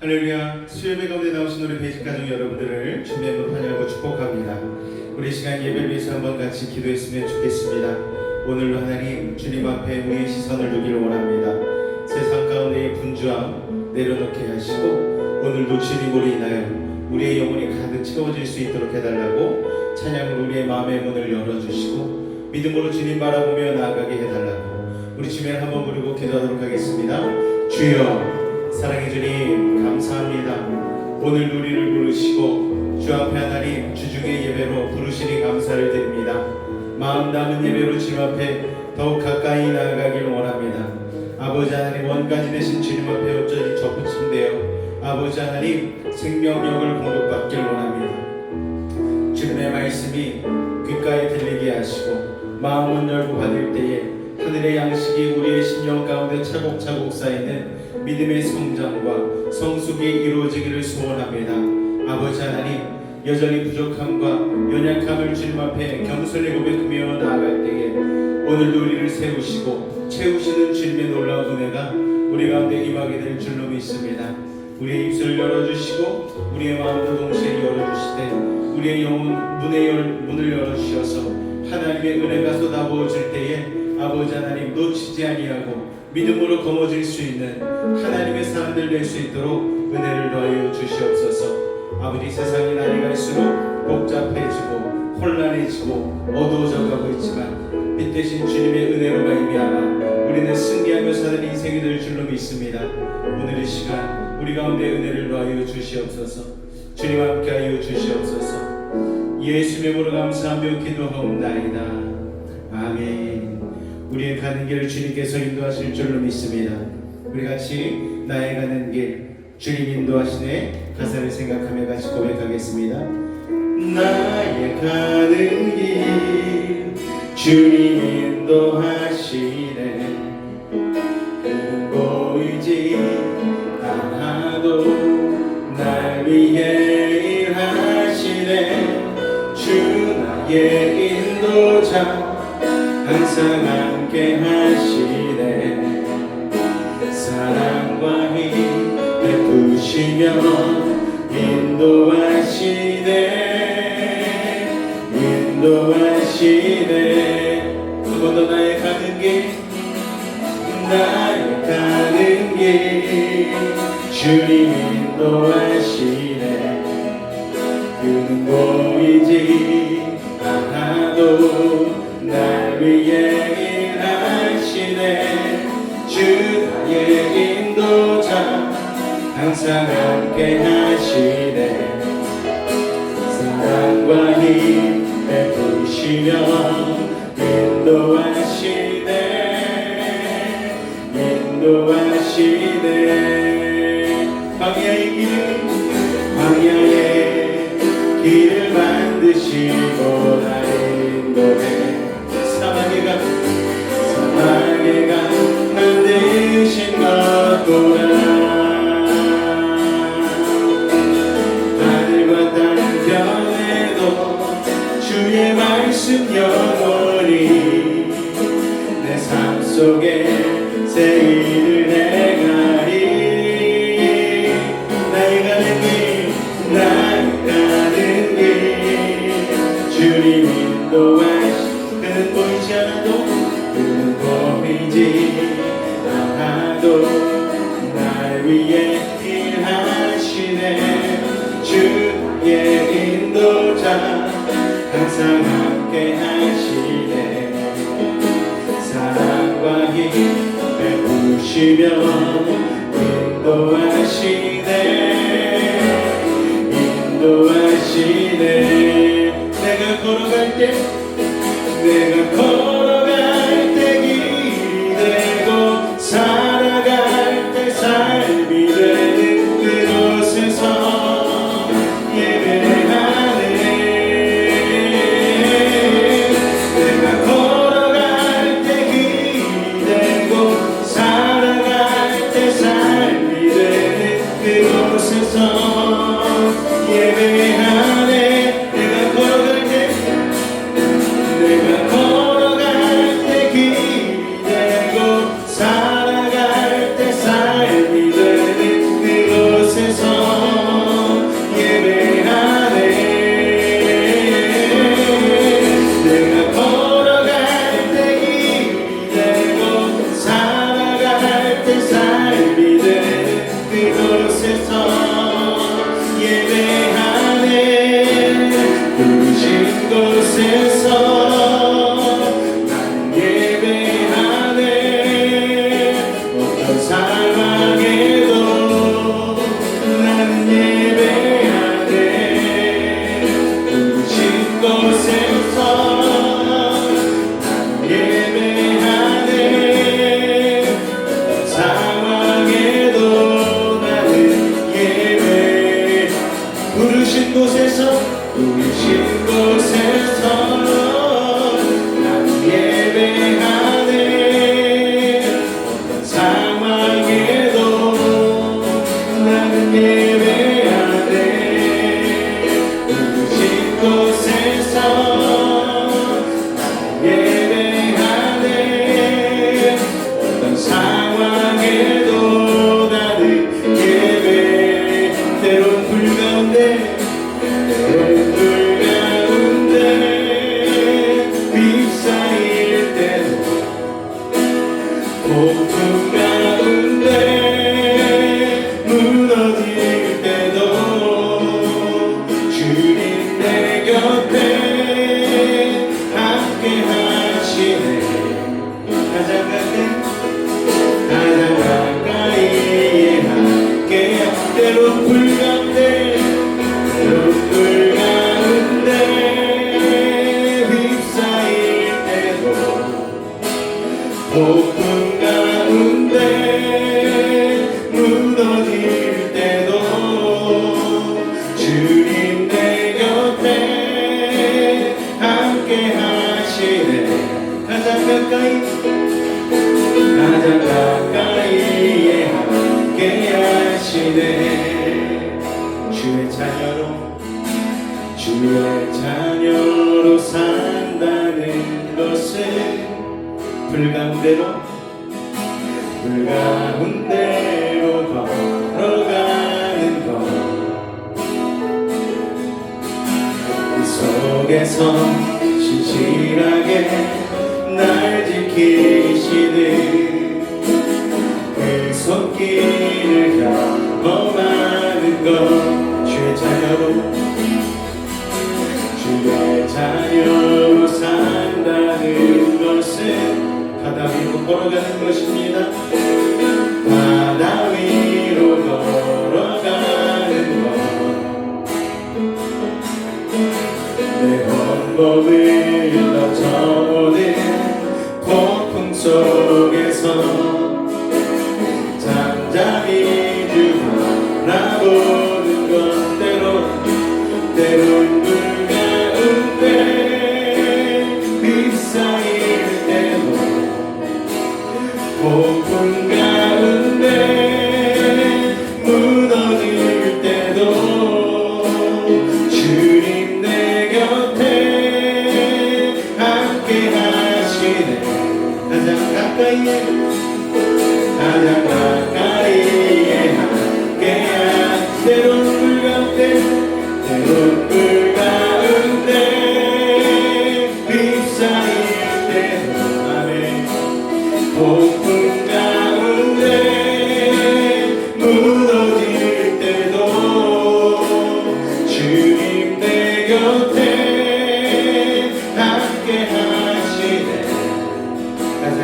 할렐루야. 수요예배 가운데 나오신 우리 베이직 가족 여러분들을 주님의 이름으로 환영하고 축복합니다. 우리 시간 예배를 위해서 한번 같이 기도했으면 좋겠습니다. 오늘도 하나님 주님 앞에 우리의 시선을 두기를 원합니다. 세상 가운데의 분주함 내려놓게 하시고 오늘도 주님으로 인하여 우리의 영혼이 가득 채워질 수 있도록 해달라고 찬양으로 우리의 마음의 문을 열어주시고 믿음으로 주님 바라보며 나아가게 해달라고 우리 주님을 한번 부르고 기도하도록 하겠습니다. 주여 사랑해 주님 감사합니다. 오늘 우리를 부르시고 주 앞에 하나님 주중의 예배로 부르시니 감사를 드립니다. 마음 담은 예배로 주님 앞에 더욱 가까이 나아가길 원합니다. 아버지 하나님 원까지 되신 주님 앞에 어쩌지 접붙임되어 아버지 하나님 생명력을 공급받길 원합니다. 주님의 말씀이 귓가에 들리게 하시고 마음을 열고 받을 때에 하늘의 양식이 우리의 심령 가운데 차곡차곡 쌓이는 믿음의 성장과 성숙이 이루어지기를 소원합니다. 아버지 하나님 여전히 부족함과 연약함을 주님 앞에 겸손히 고백하며 나아갈 때에 오늘도 우리를 세우시고 채우시는 주님의 놀라운 은혜가 우리 가운데 임하게 될 줄로 믿습니다. 우리의 입술을 열어주시고 우리의 마음도 동시에 열어주시되 우리의 영혼 문을 열어주셔서 하나님의 은혜가 쏟아부어질 때에 아버지 하나님 놓치지 아니하고 믿음으로 거머쥘 수 있는 하나님의 사람들 될 수 있도록 은혜를 더하여 주시옵소서. 아버지 세상이 날이 갈수록 복잡해지고 혼란해지고 어두워져 가고 있지만 빛 대신 주님의 은혜로 말미암아 우리는 승리하며 사는 인생이 될 줄로 믿습니다. 오늘 이 시간 우리 가운데 은혜를 더하여 주시옵소서. 주님 함께하여 주시옵소서. 예수님의 이름으로 감사하며 기도하옵나이다. 아멘. 우리의 가는 길을 주님께서 인도하실 줄로 믿습니다. 우리 같이 나의 가는 길 주님 인도하시네 가사를 생각하며 같이 고백하겠습니다. 나의 가는 길 주님 인도하시네 큰 보이지 않아도 날 위해 일하시네 주 나의 인도자 항상 함께 하시네 사랑과 힘 베푸시며 인도하시네 한 번 더 나의 가는 길 주님 인도하시네 그는 보이지 않아도 날 위해 일하시네 주 나의 인도자 항상 함께 하시네 사랑과 힘 베푸시며 인도하시네 광야의 길을 만드시고 날 인도해 사막의 강 만드신 것보다 하늘과 땅 변해도 주의 말씀 영원히 내 삶 속에 새 일을 행하리 나의 가는 길 주님 인도하시 그는 보이지 않아도 날 위해 일하시네 주의 인도자 항상 함께 하시네 사랑과 힘 베푸시며 인도하시네 내가 걸어갈 때 길이 되고 살아갈 때 삶이 되는 그곳에서 예배하네 내가 걸어갈 때 길이 되고 살아갈 때 삶이 되는 그곳에서 예배하네 내가 걸어갈 때 길이 되고 살아갈 때 삶이 되는 그곳에서 폭풍 가운데 무너질 때도 주님 내 곁에 함께 하시네. 가장 가까이에 함께 때론 불 가운데 휩싸일 때도 폭풍 가운데 무너질 때도 주님 내 곁에 함께 하시네. 가장 가까이에 함께 하시네. 주의 자녀로 산다는 것은 불가운데로 걸어가는 것. 그 속에서 신실하게 날 지키시는 그 손길을 경험하는 것. 주의 자녀로 산다는 것은 바다 위로 걸어가는 것입니다. 바다 위로 걸어가는 것. 내 헌법을 넘쳐오는 폭풍 속에서 잠잠히 주 바라보는 것. 때론 불 가운데 휩싸일 때도 폭풍 가운데 무너질 때도 주님 내 곁에 함께 하시네. 가장 가까이에 함께 때론 불 가운데 휩싸일 때도 아멘. 폭풍 가운데 무너질 때도 주님 내 곁에 함께 하시네. 가장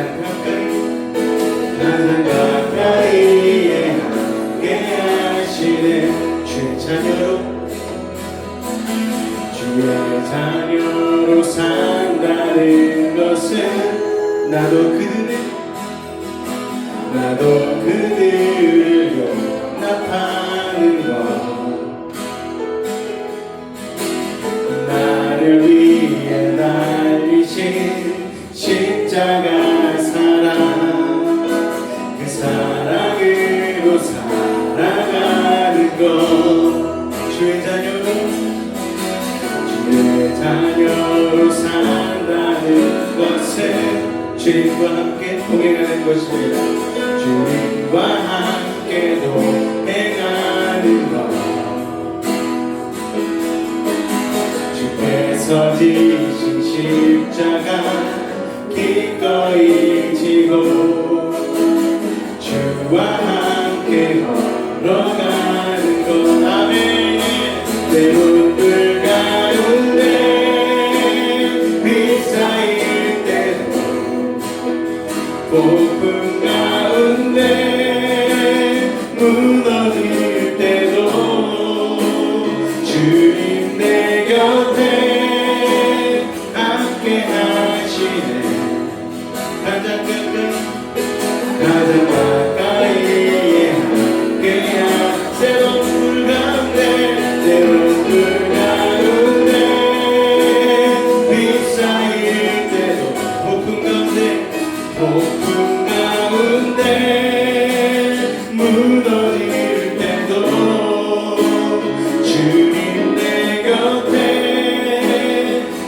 가까이에 함께 하시네. 주의 자녀로 산다는 것은 나도 그들을 용납하는 것. 나를 위해 날리신 십자가 사랑, 그 사랑으로 살아가는 것. 주의 자녀로 산다는 것은 주님과 함께 동행하는 것입니다. 주님과 함께 동행하는 것. 주께서 지신 십자가 기꺼이 지고 주와 함께 걸어가는 것. 아멘. 때론 불 가운데 휩싸일 때도 폭풍 가운데 무너질 때도 주님 내 곁에 함께 하시네. 가장 가까이에 함께 때론 불 가운데 휩싸일 때도 폭풍 가운데 무너질 때도 주님 내 곁에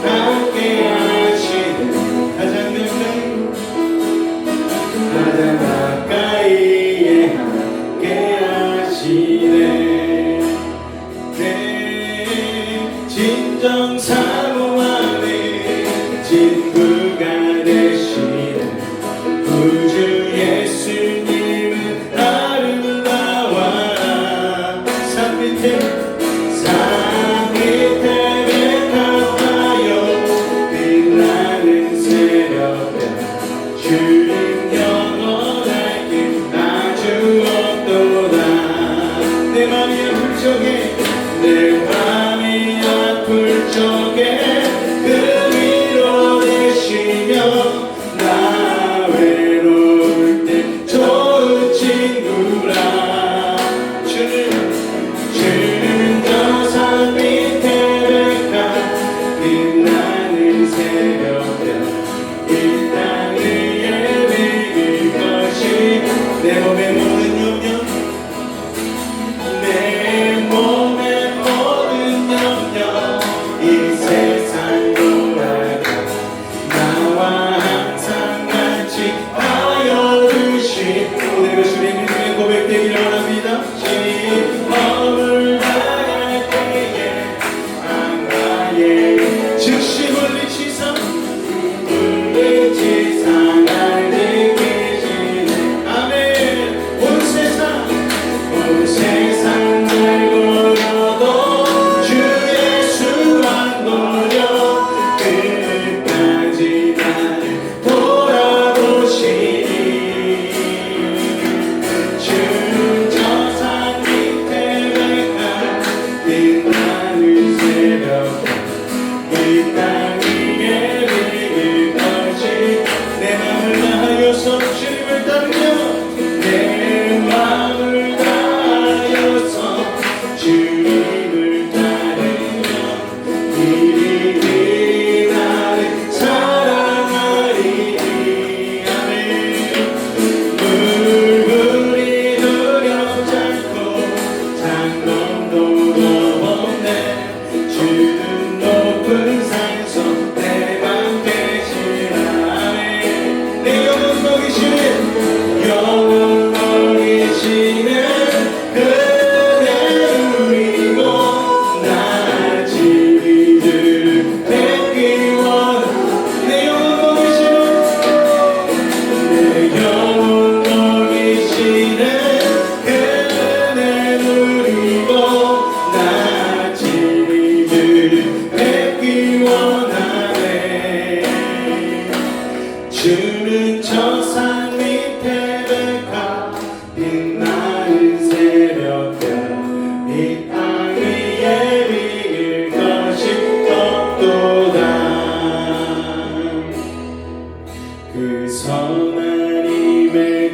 함께 하시네. 가장 가까이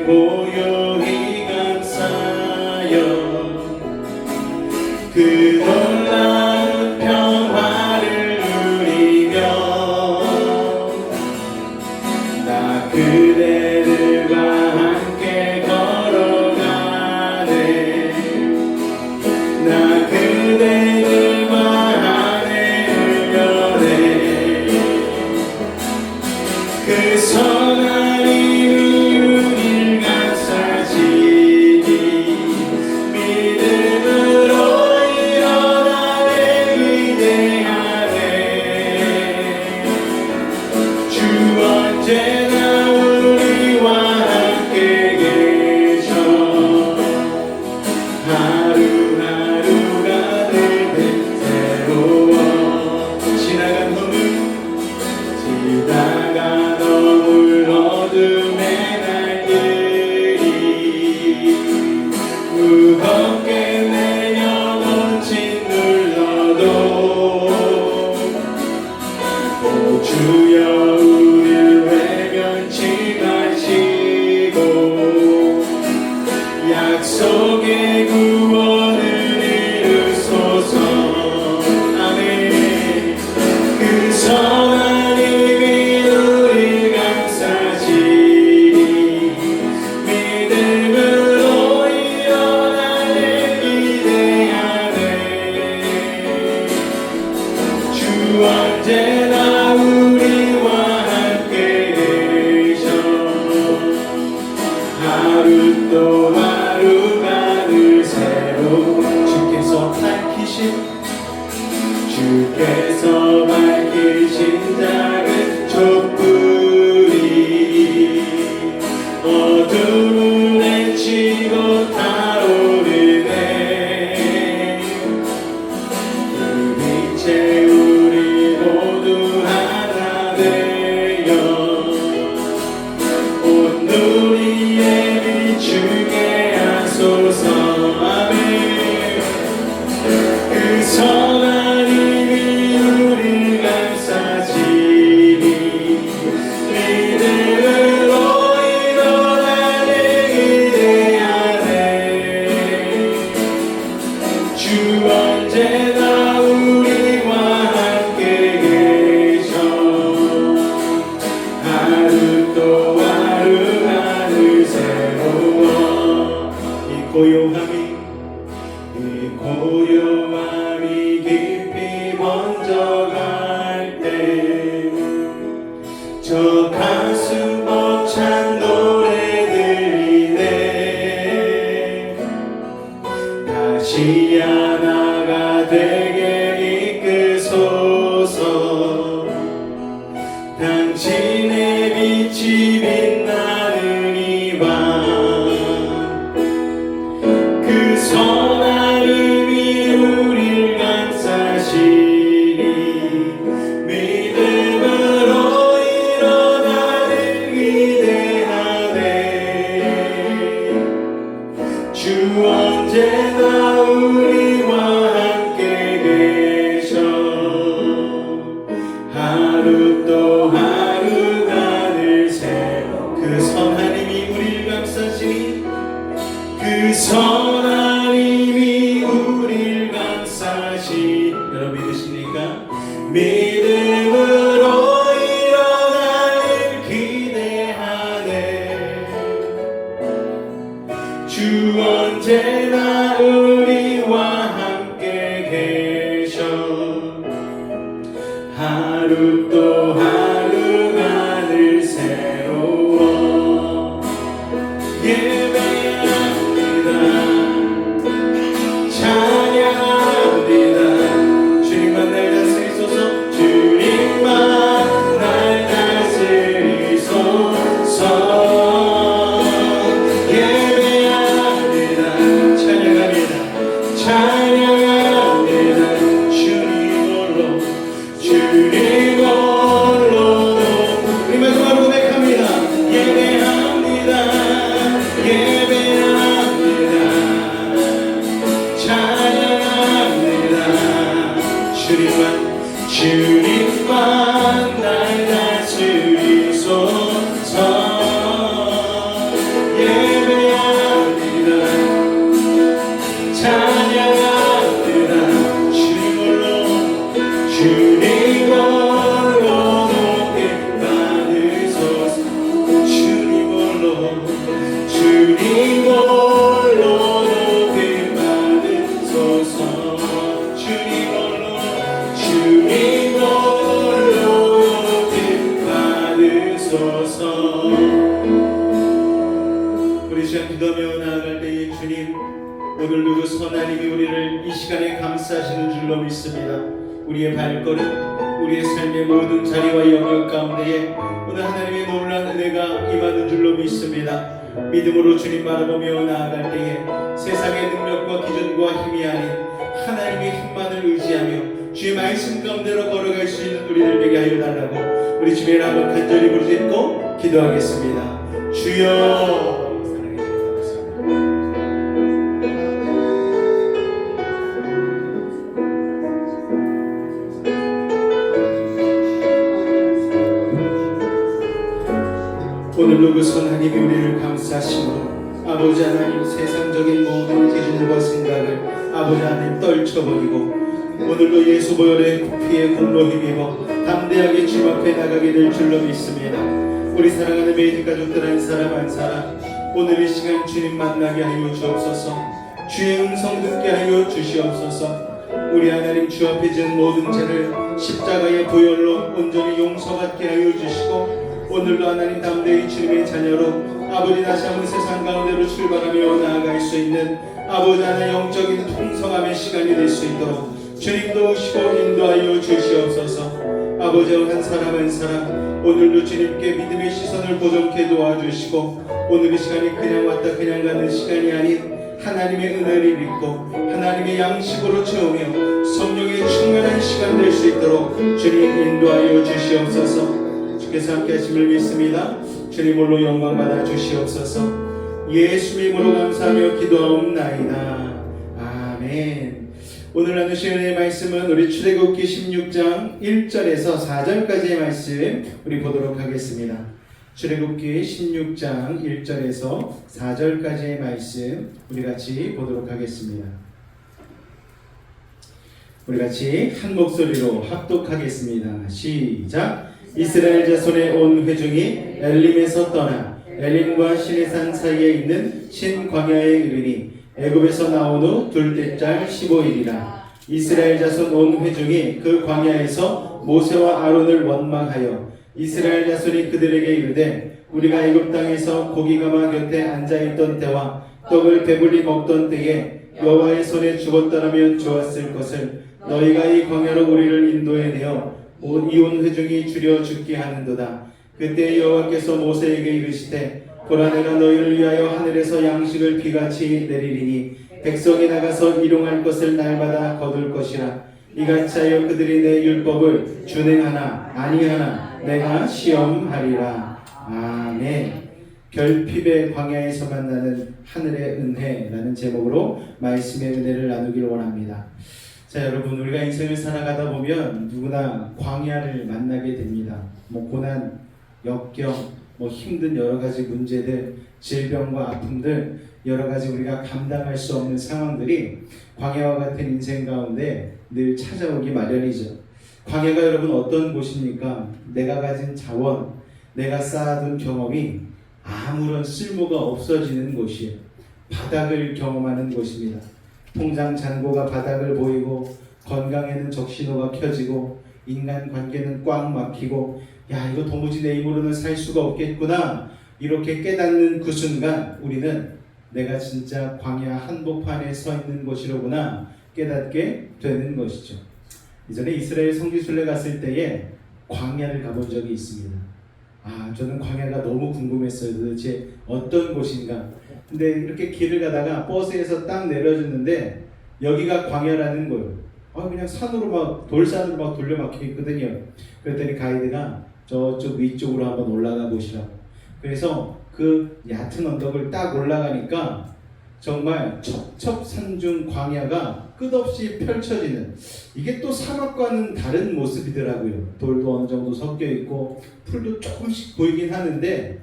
고요히 감사여 그 놀라운 평화를 누리며 나 그대들과 함께 걸어가네 나 그대들과 하늘을 여네 그 선하님이 우릴 감싸시니 믿음으로 일어나네 기대하네 주 언제나 우리와 함께 계셔 하루하루가 늘 새로워 지나간 허물 지나간 어물 어둠의 날들이 무겁게 내 영혼 짓눌러도 오 주여 우릴 외면치 마시고 약속의 구원을 이루소서 아멘 그 선하님이 우릴 감싸시니 믿음으로 일어나네 기대하네 주 언제나 우리와 함께 계셔 하루 또 하루가 늘 새로운 주께서 밝히신 작은 촛불이 어둠을 헤치고 타오르네 그 빛에 우리 모두 하나 되어 온누리에 비추게 하소서 아멘 그 선하님이 우릴 감싸시니 믿음으로 일어나네 기대하네 주 언제나 우리와 함께 계셔 하루 또 하루가 늘 새로워 이 고요함이 깊이 번져갈 때 저 가슴 벅찬 노래 들리네 다시 하나가 되게 이끄소서 당신의 빛이 빛나는 이밤 그 선하님이 우릴 감싸시니 믿음으로 일어나는 기대하네 주 언제나 우리와 함께 계셔 하루 또 하루가 늘 새로 그 선하님이 우릴 감싸시니 그 선하님이 우릴 감싸시 여러분 믿으십니까? 믿음으로 일어나길 기대하네 주 언제나 우리와 함께 계셔 하루 또 하루가 늘 새로워 예배합니다 찬양합니다 주님만 날 다스리소서 주님만 날 다스리소서 예배합니다 찬양합니다 찬양합니다 주님 홀로 우리 마지막으로 고백합니다 예배합니다 예배합니다 기도하며 나아갈 때에 주님, 오늘도 그 선하님이 우리를 이 시간에 감싸시는 줄로 믿습니다. 우리의 발걸음, 우리의 삶의 모든 자리와 영역 가운데에 오늘 하나님의 놀라운 은혜가 임하는 줄로 믿습니다. 믿음으로 주님 바라보며 나아갈 때에 세상의 능력과 기준과 힘이 아닌 하나님의 힘만을 의지하며 주의 말씀 가운데로 걸어갈 수 있는 우리들 되게 하여 달라고 우리 주님을 한번 간절히 부르짖고 기도하겠습니다. 주여. 오늘도 그 선하님이 우리를 감싸심으로 아버지 하나님 세상적인 모든 기준과 생각을 아버지 하나님 떨쳐버리고 오늘도 예수 보혈의 피에 공로 힘입어 담대하게 주님 앞에 나가게 될 줄로 믿습니다. 우리 사랑하는 매직 가족들 한 사람 한 사람 오늘 이 시간 주님 만나게 하여 주옵소서. 주의 음성 듣게 하여 주시옵소서. 우리 하나님 주 앞에 지은 모든 죄를 십자가의 보혈로 온전히 용서받게 하여 주시고 오늘도 하나님 담대히 주님의 자녀로 아버지 다시 한번 세상 가운데로 출발하며 나아갈 수 있는 아버지 하나님 영적인 풍성함의 시간이 될 수 있도록 주님도 오시고 인도하여 주시옵소서. 아버지 한 사람 한 사람 오늘도 주님께 믿음의 시선을 고정케 도와주시고 오늘 이 시간이 그냥 왔다 그냥 가는 시간이 아닌 하나님의 은혜를 믿고 하나님의 양식으로 채우며 성령의 충만한 시간 될 수 있도록 주님 인도하여 주시옵소서. 주께서 함께 하심을 믿습니다. 주님 홀로 영광 받아 주시옵소서. 예수 이름으로 감사하며 기도하옵나이다. 아멘. 오늘 나누실 은혜의 말씀은 우리 출애굽기 16장 1절에서 4절까지의 말씀 우리 보도록 하겠습니다. 출애굽기 16장 1절에서 4절까지의 말씀 우리 같이 보도록 하겠습니다. 우리 같이 한 목소리로 합독하겠습니다. 시작. 이스라엘 자손의 온 회중이 엘림에서 떠나 엘림과 시내산 사이에 있는 신 광야에 이르니 애굽에서 나온 후 둘째 달 15일이라. 이스라엘 자손 온 회중이 그 광야에서 모세와 아론을 원망하여 이스라엘 자손이 그들에게 이르되 우리가 애굽 땅에서 고기가마 곁에 앉아있던 때와 떡을 배불리 먹던 때에 여호와의 손에 죽었더라면 좋았을 것을 너희가 이 광야로 우리를 인도해 내어 이온 회중이 줄여 죽게 하는도다. 그때 여호와께서 모세에게 이르시되 보라 내가 너희를 위하여 하늘에서 양식을 비같이 내리리니 백성이 나가서 일용할 것을 날마다 거둘 것이라. 이같이 하여 그들이 내 율법을 준행하나 아니하나 내가 시험하리라. 아멘. 결핍의 광야에서 만나는 하늘의 은혜라는 제목으로 말씀의 은혜를 나누기를 원합니다. 자, 여러분, 우리가 인생을 살아가다 보면 누구나 광야를 만나게 됩니다. 고난, 역경, 힘든 여러 가지 문제들, 질병과 아픔들, 여러 가지 우리가 감당할 수 없는 상황들이 광야와 같은 인생 가운데 늘 찾아오기 마련이죠. 광야가 여러분 어떤 곳입니까? 내가 가진 자원, 내가 쌓아둔 경험이 아무런 쓸모가 없어지는 곳이에요. 바닥을 경험하는 곳입니다. 통장 잔고가 바닥을 보이고 건강에는 적신호가 켜지고 인간관계는 꽉 막히고 야 이거 도무지 내 힘으로는 살 수가 없겠구나 이렇게 깨닫는 그 순간 우리는 내가 진짜 광야 한복판에 서 있는 곳이로구나 깨닫게 되는 것이죠. 이전에 이스라엘 성지순례 갔을 때에 광야를 가본 적이 있습니다. 저는 광야가 너무 궁금했어요. 도대체 어떤 곳인가. 근데 이렇게 길을 가다가 버스에서 딱 내려주는데 여기가 광야라는 거예요. 그냥 산으로 막 돌산으로 막 돌려막혀 있거든요. 그랬더니 가이드가 저쪽 위쪽으로 한번 올라가 보시라고. 그래서 그 얕은 언덕을 딱 올라가니까 정말 첩첩산중 광야가 끝없이 펼쳐지는 이게 또 사막과는 다른 모습이더라고요. 돌도 어느 정도 섞여 있고 풀도 조금씩 보이긴 하는데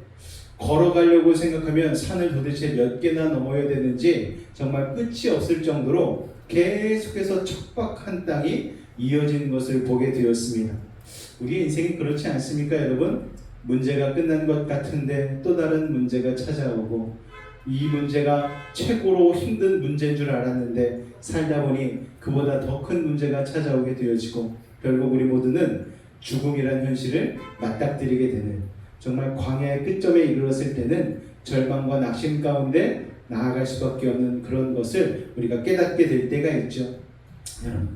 걸어가려고 생각하면 산을 도대체 몇 개나 넘어야 되는지 정말 끝이 없을 정도로 계속해서 척박한 땅이 이어지는 것을 보게 되었습니다. 우리 인생이 그렇지 않습니까, 여러분? 문제가 끝난 것 같은데 또 다른 문제가 찾아오고 이 문제가 최고로 힘든 문제인 줄 알았는데 살다 보니 그보다 더 큰 문제가 찾아오게 되어지고 결국 우리 모두는 죽음이라는 현실을 맞닥뜨리게 되는 정말 광야의 끝점에 이르렀을 때는 절망과 낙심 가운데 나아갈 수밖에 없는 그런 것을 우리가 깨닫게 될 때가 있죠.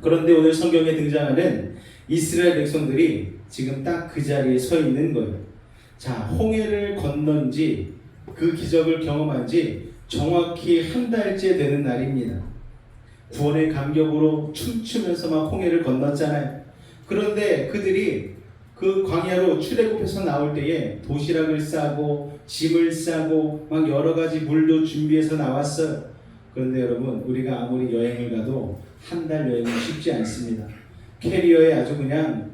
그런데 오늘 성경에 등장하는 이스라엘 백성들이 지금 딱 그 자리에 서 있는 거예요. 자, 홍해를 건넌 지 그 기적을 경험한 지 정확히 한 달째 되는 날입니다. 구원의 감격으로 춤추면서 막 홍해를 건넜잖아요. 그런데 그들이 그 광야로 출애굽해서 나올 때에 도시락을 싸고 짐을 싸고 막 여러 가지 물도 준비해서 나왔어요. 그런데 여러분, 우리가 아무리 여행을 가도 한 달 여행은 쉽지 않습니다. 캐리어에 아주 그냥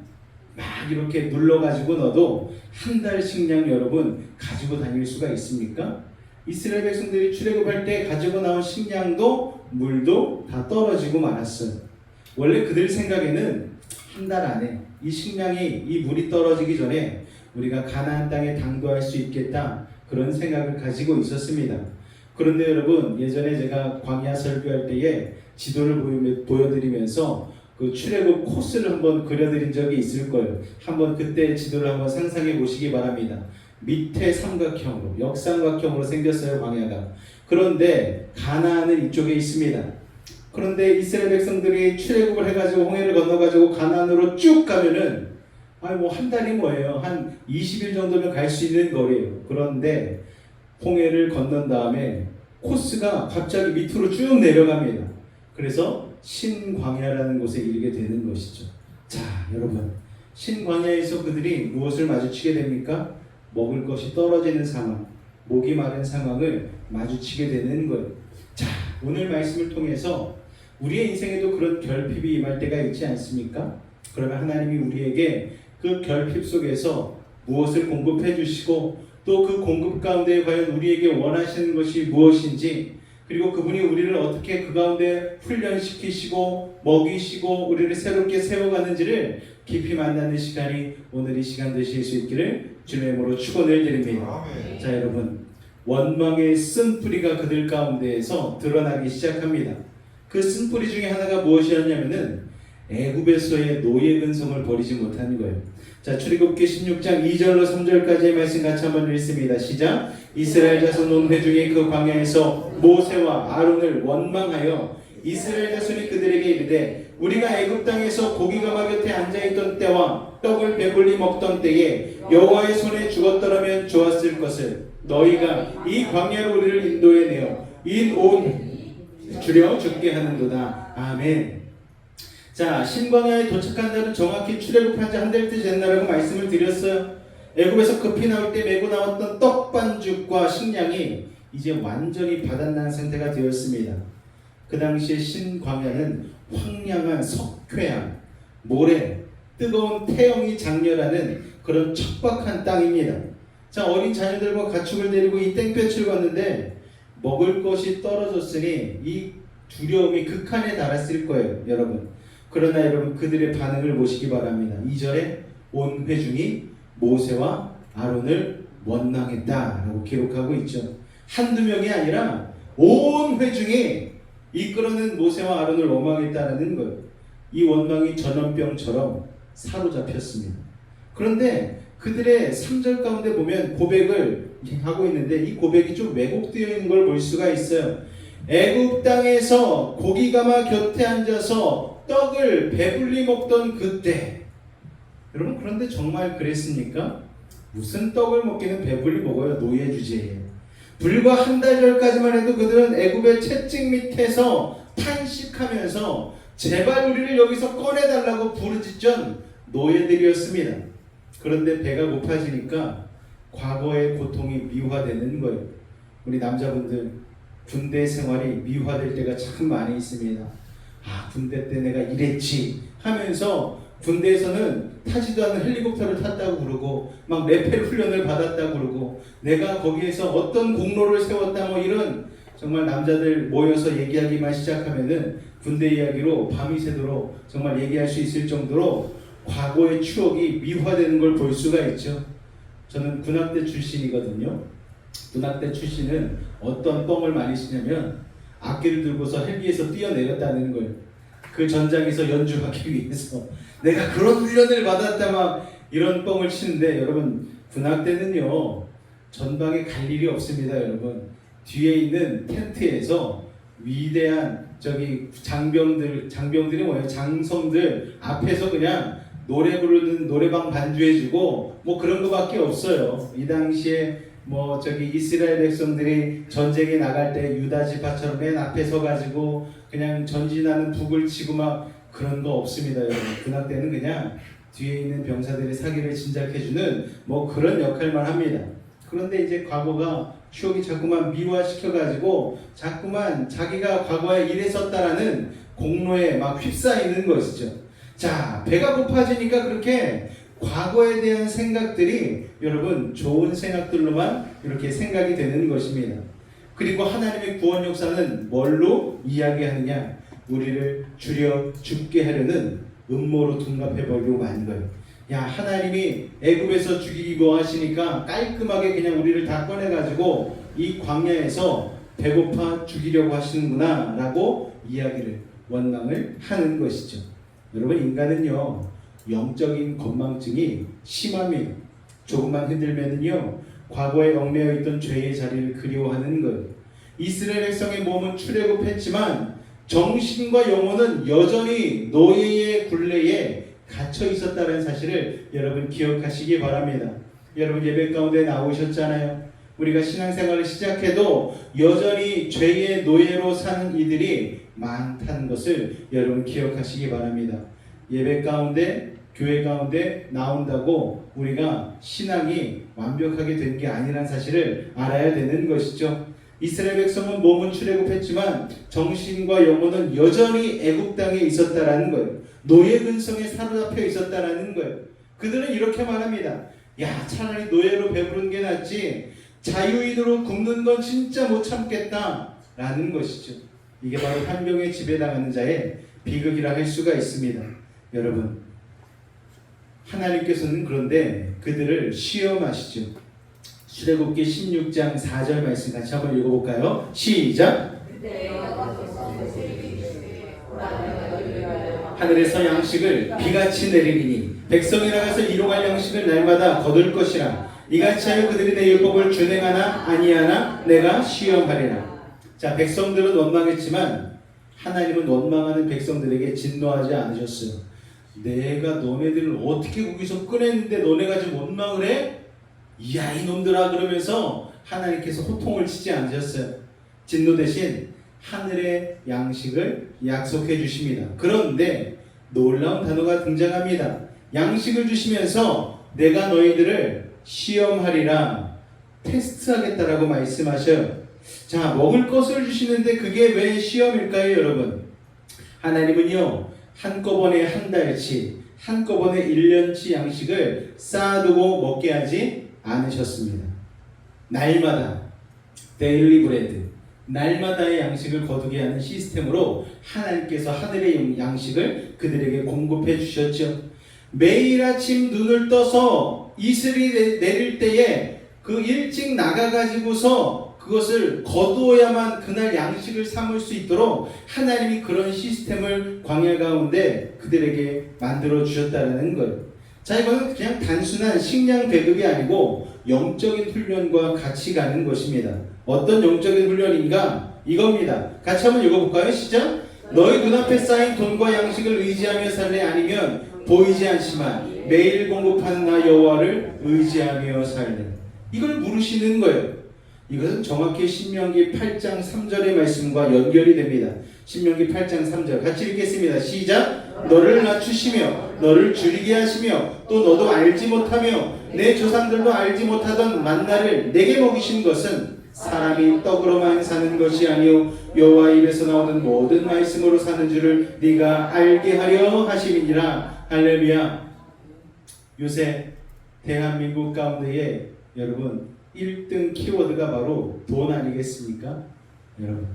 막 이렇게 눌러가지고 넣어도 한 달 식량 여러분 가지고 다닐 수가 있습니까? 이스라엘 백성들이 출애굽할 때 가지고 나온 식량도 물도 다 떨어지고 말았어요. 원래 그들 생각에는 한 달 안에 이 식량이, 이 물이 떨어지기 전에 우리가 가나안 땅에 당도할 수 있겠다, 그런 생각을 가지고 있었습니다. 그런데 여러분, 예전에 제가 광야 설교할 때에 지도를 보여드리면서 그 출애굽 코스를 한번 그려드린 적이 있을 거예요. 한번 그때 지도를 한번 상상해 보시기 바랍니다. 밑에 삼각형으로, 역삼각형으로 생겼어요, 광야가. 그런데 가나안은 이쪽에 있습니다. 그런데 이스라엘 백성들이 출애굽을 해가지고 홍해를 건너가지고 가나안으로 쭉 가면은 뭐 한 달이 뭐예요? 한 20일 정도면 갈 수 있는 거리예요. 그런데 홍해를 건넌 다음에 코스가 갑자기 밑으로 쭉 내려갑니다. 그래서 신광야라는 곳에 이르게 되는 것이죠. 자, 여러분, 신광야에서 그들이 무엇을 마주치게 됩니까? 먹을 것이 떨어지는 상황, 목이 마른 상황을 마주치게 되는 거예요. 자, 오늘 말씀을 통해서 우리의 인생에도 그런 결핍이 임할 때가 있지 않습니까? 그러면 하나님이 우리에게 그 결핍 속에서 무엇을 공급해 주시고 또 그 공급 가운데 과연 우리에게 원하시는 것이 무엇인지, 그리고 그분이 우리를 어떻게 그 가운데 훈련시키시고 먹이시고 우리를 새롭게 세워가는지를 깊이 만나는 시간이 오늘 이 시간 되실 수 있기를 주님의 이름으로 축원을 드립니다. 아멘. 자, 여러분, 원망의 쓴뿌리가 그들 가운데에서 드러나기 시작합니다. 그 쓴뿌리 중에 하나가 무엇이었냐면은 애굽에서의 노예 근성을 버리지 못한 거예요. 자, 출애굽기 16장 2절로 3절까지의 말씀 같이 한번 읽습니다. 시작. 이스라엘 자손 온 회중이 그 광야에서 모세와 아론을 원망하여 이스라엘 자손이 그들에게 이르되 우리가 애굽 땅에서 고기가마 곁에 앉아있던 때와 떡을 배불리 먹던 때에 여호와의 손에 죽었더라면 좋았을 것을 너희가 이 광야로 우리를 인도해내어 이 온 주려 죽게 하는도다. 아멘. 자, 신광야에 도착한 날은 정확히 출애굽한 지 한 달째 됐나라고 말씀을 드렸어요. 애굽에서 급히 나올 때 메고 나왔던 떡 반죽과 식량이 이제 완전히 바닥난 상태가 되었습니다. 그 당시에 신광야는 황량한 석회암, 모래, 뜨거운 태영이 장렬하는 그런 척박한 땅입니다. 자, 어린 자녀들과 가축을 데리고 이 땡볕을 걷는데 먹을 것이 떨어졌으니 이 두려움이 극한에 달했을 거예요, 여러분. 그러나 여러분, 그들의 반응을 보시기 바랍니다. 2절에 온 회중이 모세와 아론을 원망했다라고 기록하고 있죠. 한두 명이 아니라 온 회중이 이끌어낸 모세와 아론을 원망했다는 거예요. 이 원망이 전염병처럼 사로잡혔습니다. 그런데 그들의 3절 가운데 보면 고백을 하고 있는데 이 고백이 좀 왜곡되어 있는 걸 볼 수가 있어요. 애굽 땅에서 고기가마 곁에 앉아서 떡을 배불리 먹던 그때, 여러분, 그런데 정말 그랬습니까? 무슨 떡을 먹기는 배불리 먹어요. 노예 주제예요. 불과 한 달 전까지만 해도 그들은 애굽의 채찍 밑에서 탄식하면서 제발 우리를 여기서 꺼내달라고 부르짖던 노예들이었습니다. 그런데 배가 고파지니까 과거의 고통이 미화되는 거예요. 우리 남자분들, 군대 생활이 미화될 때가 참 많이 있습니다. 아, 군대 때 내가 이랬지 하면서 군대에서는 타지도 않은 헬리콥터를 탔다고 그러고 막 레펠 훈련을 받았다고 그러고 내가 거기에서 어떤 공로를 세웠다, 뭐 이런, 정말 남자들 모여서 얘기하기만 시작하면은 군대 이야기로 밤이 새도록 정말 얘기할 수 있을 정도로 과거의 추억이 미화되는 걸 볼 수가 있죠. 저는 군악대 출신이거든요. 군악대 출신은 어떤 뻥을 많이 치냐면 악기를 들고서 헬기에서 뛰어내렸다는 거예요. 그 전장에서 연주하기 위해서 내가 그런 훈련을 받았다, 막 이런 뻥을 치는데, 여러분, 군악대는요 전방에 갈 일이 없습니다, 여러분. 뒤에 있는 텐트에서 위대한 저기 장병들이 뭐예요? 장성들 앞에서 그냥 노래 부르는 노래방 반주해주고 뭐 그런 거밖에 없어요. 이 당시에 뭐 저기 이스라엘 백성들이 전쟁에 나갈 때 유다 지파처럼 맨 앞에 서가지고 그냥 전진하는 북을 치고 막 그런 거 없습니다, 여러분. 그날 때는 그냥 뒤에 있는 병사들의 사기를 진작해주는 뭐 그런 역할만 합니다. 그런데 이제 과거가 추억이 자꾸만 미화시켜가지고 자꾸만 자기가 과거에 이랬었다라는 공로에 막 휩싸이는 것이죠. 자, 배가 고파지니까 그렇게 과거에 대한 생각들이 여러분 좋은 생각들로만 이렇게 생각이 되는 것입니다. 그리고 하나님의 구원 역사는 뭘로 이야기하느냐? 우리를 죽여 죽게 하려는 음모로 둔갑해 버리려고 하는 거예요. 야, 하나님이 애굽에서 죽이기고 하시니까 깔끔하게 그냥 우리를 다 꺼내가지고 이 광야에서 배고파 죽이려고 하시는구나 라고 이야기를 원망을 하는 것이죠. 여러분, 인간은요 영적인 건망증이 심함이에요. 조금만 흔들면은요 과거에 얽매여 있던 죄의 자리를 그리워하는 거예요. 이스라엘 백성의 몸은 출애굽했지만 정신과 영혼은 여전히 노예의 굴레에 갇혀 있었다는 사실을 여러분 기억하시기 바랍니다. 여러분 예배 가운데 나오셨잖아요. 우리가 신앙생활을 시작해도 여전히 죄의 노예로 사는 이들이 많다는 것을 여러분 기억하시기 바랍니다. 예배 가운데 교회 가운데 나온다고 우리가 신앙이 완벽하게 된 게 아니란 사실을 알아야 되는 것이죠. 이스라엘 백성은 몸은 출애굽했지만 정신과 영혼은 여전히 애굽 땅에 있었다라는 거예요. 노예 근성에 사로잡혀 있었다라는 거예요. 그들은 이렇게 말합니다. 야, 차라리 노예로 배부른 게 낫지 자유인으로 굶는 건 진짜 못 참겠다라는 것이죠. 이게 바로 환경에 지배당하는 자의 비극이라 할 수가 있습니다. 여러분, 하나님께서는 그런데 그들을 시험하시죠. 출애굽기 16장 4절 말씀 같이 한번 읽어볼까요? 시작! 하늘에서 양식을 비같이 내리리니 백성이 나가서 이루갈 양식을 날마다 거둘 것이라. 이같이 하여 그들이 내 율법을 준행하나 아니하나 내가 시험하리라. 자, 백성들은 원망했지만 하나님은 원망하는 백성들에게 진노하지 않으셨어요. 내가 너네들을 어떻게 거기서 꺼냈는데 너네가 지금 원망을 해? 이야, 이놈들아, 그러면서 하나님께서 호통을 치지 않으셨어요. 진노 대신 하늘의 양식을 약속해 주십니다. 그런데 놀라운 단어가 등장합니다. 양식을 주시면서 내가 너희들을 시험하리라, 테스트하겠다라고 말씀하셔요. 자, 먹을 것을 주시는데 그게 왜 시험일까요, 여러분? 하나님은요 한꺼번에 한 달치, 한꺼번에 1년치 양식을 쌓아두고 먹게 하지 않으셨습니다. 날마다 데일리 브레드, 날마다의 양식을 거두게 하는 시스템으로 하나님께서 하늘의 양식을 그들에게 공급해 주셨죠. 매일 아침 눈을 떠서 이슬이 내릴 때에 그 일찍 나가가지고서 그것을 거두어야만 그날 양식을 삼을 수 있도록 하나님이 그런 시스템을 광야 가운데 그들에게 만들어 주셨다는 거예요. 자, 이거는 그냥 단순한 식량 배급이 아니고 영적인 훈련과 같이 가는 것입니다. 어떤 영적인 훈련인가? 이겁니다. 같이 한번 읽어볼까요? 시작! 너희 눈앞에 쌓인 돈과 양식을 의지하며 살래? 아니면 보이지 않지만 매일 공급하는 나 여호와를 의지하며 살래? 이걸 물으시는 거예요. 이것은 정확히 신명기 8장 3절의 말씀과 연결이 됩니다. 신명기 8장 3절 같이 읽겠습니다. 시작! 너를 낮추시며 너를 줄이게 하시며 또 너도 알지 못하며 내 조상들도 알지 못하던 만나를 내게 먹이신 것은 사람이 떡으로만 사는 것이 아니요 여호와 입에서 나오는 모든 말씀으로 사는 줄을 네가 알게 하려 하심이니라. 할렐루야. 요새 대한민국 가운데에 여러분 1등 키워드가 바로 돈 아니겠습니까? 여러분,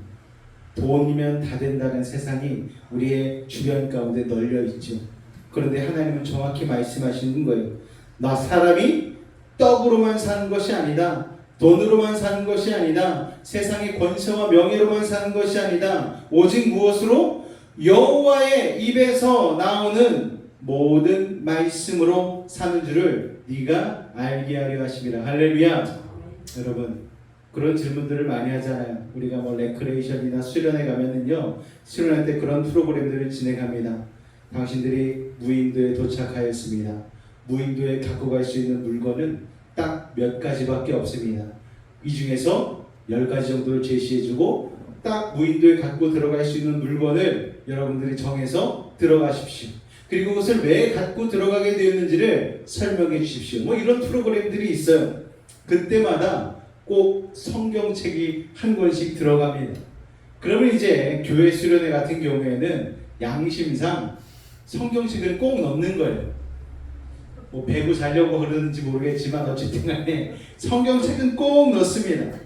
돈이면 다 된다는 세상이 우리의 주변 가운데 널려 있죠. 그런데 하나님은 정확히 말씀하시는 거예요. 나 사람이 떡으로만 사는 것이 아니다. 돈으로만 사는 것이 아니다. 세상의 권세와 명예로만 사는 것이 아니다. 오직 무엇으로? 여호와의 입에서 나오는 모든 말씀으로 사는 줄을 네가 알게 하려 하심이라. 할렐루야. 여러분 그런 질문들을 많이 하잖아요. 우리가 뭐 레크레이션이나 수련회 가면은요, 수련회 때 그런 프로그램들을 진행합니다. 당신들이 무인도에 도착하였습니다. 무인도에 갖고 갈 수 있는 물건은 딱 몇 가지밖에 없습니다. 이 중에서 10가지 정도를 제시해주고 딱 무인도에 갖고 들어갈 수 있는 물건을 여러분들이 정해서 들어가십시오. 그리고 그것을 왜 갖고 들어가게 되었는지를 설명해 주십시오. 뭐 이런 프로그램들이 있어요. 그때마다 꼭 성경책이 한 권씩 들어갑니다. 그러면 이제 교회 수련회 같은 경우에는 양심상 성경책을 꼭 넣는 거예요. 뭐 배구 자려고 그러는지 모르겠지만 어쨌든 간에 성경책은 꼭 넣습니다.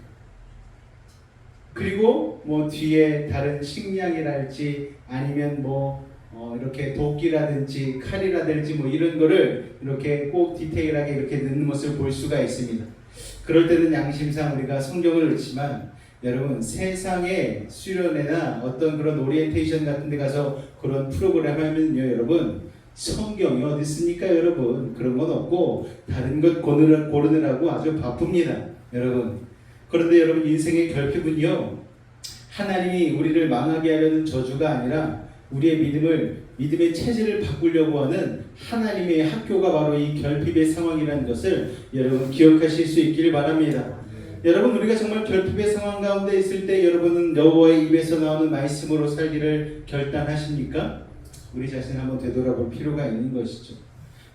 그리고 뭐 뒤에 다른 식량이랄지 아니면 뭐 이렇게 도끼라든지 칼이라든지 뭐 이런 거를 이렇게 꼭 디테일하게 이렇게 넣는 모습을 볼 수가 있습니다. 그럴 때는 양심상 우리가 성경을 넣지만 여러분 세상의 수련회나 어떤 그런 오리엔테이션 같은 데 가서 그런 프로그램 하면요 여러분 성경이 어디 있습니까 여러분? 그런 건 없고 다른 것 고르느라고 아주 바쁩니다 여러분. 그런데 여러분 인생의 결핍은요 하나님이 우리를 망하게 하려는 저주가 아니라 우리의 믿음의 체질을 바꾸려고 하는 하나님의 학교가 바로 이 결핍의 상황이라는 것을 여러분 기억하실 수 있기를 바랍니다. 여러분 우리가 정말 결핍의 상황 가운데 있을 때 여러분은 여호와의 입에서 나오는 말씀으로 살기를 결단하십니까? 우리 자신을 한번 되돌아볼 필요가 있는 것이죠.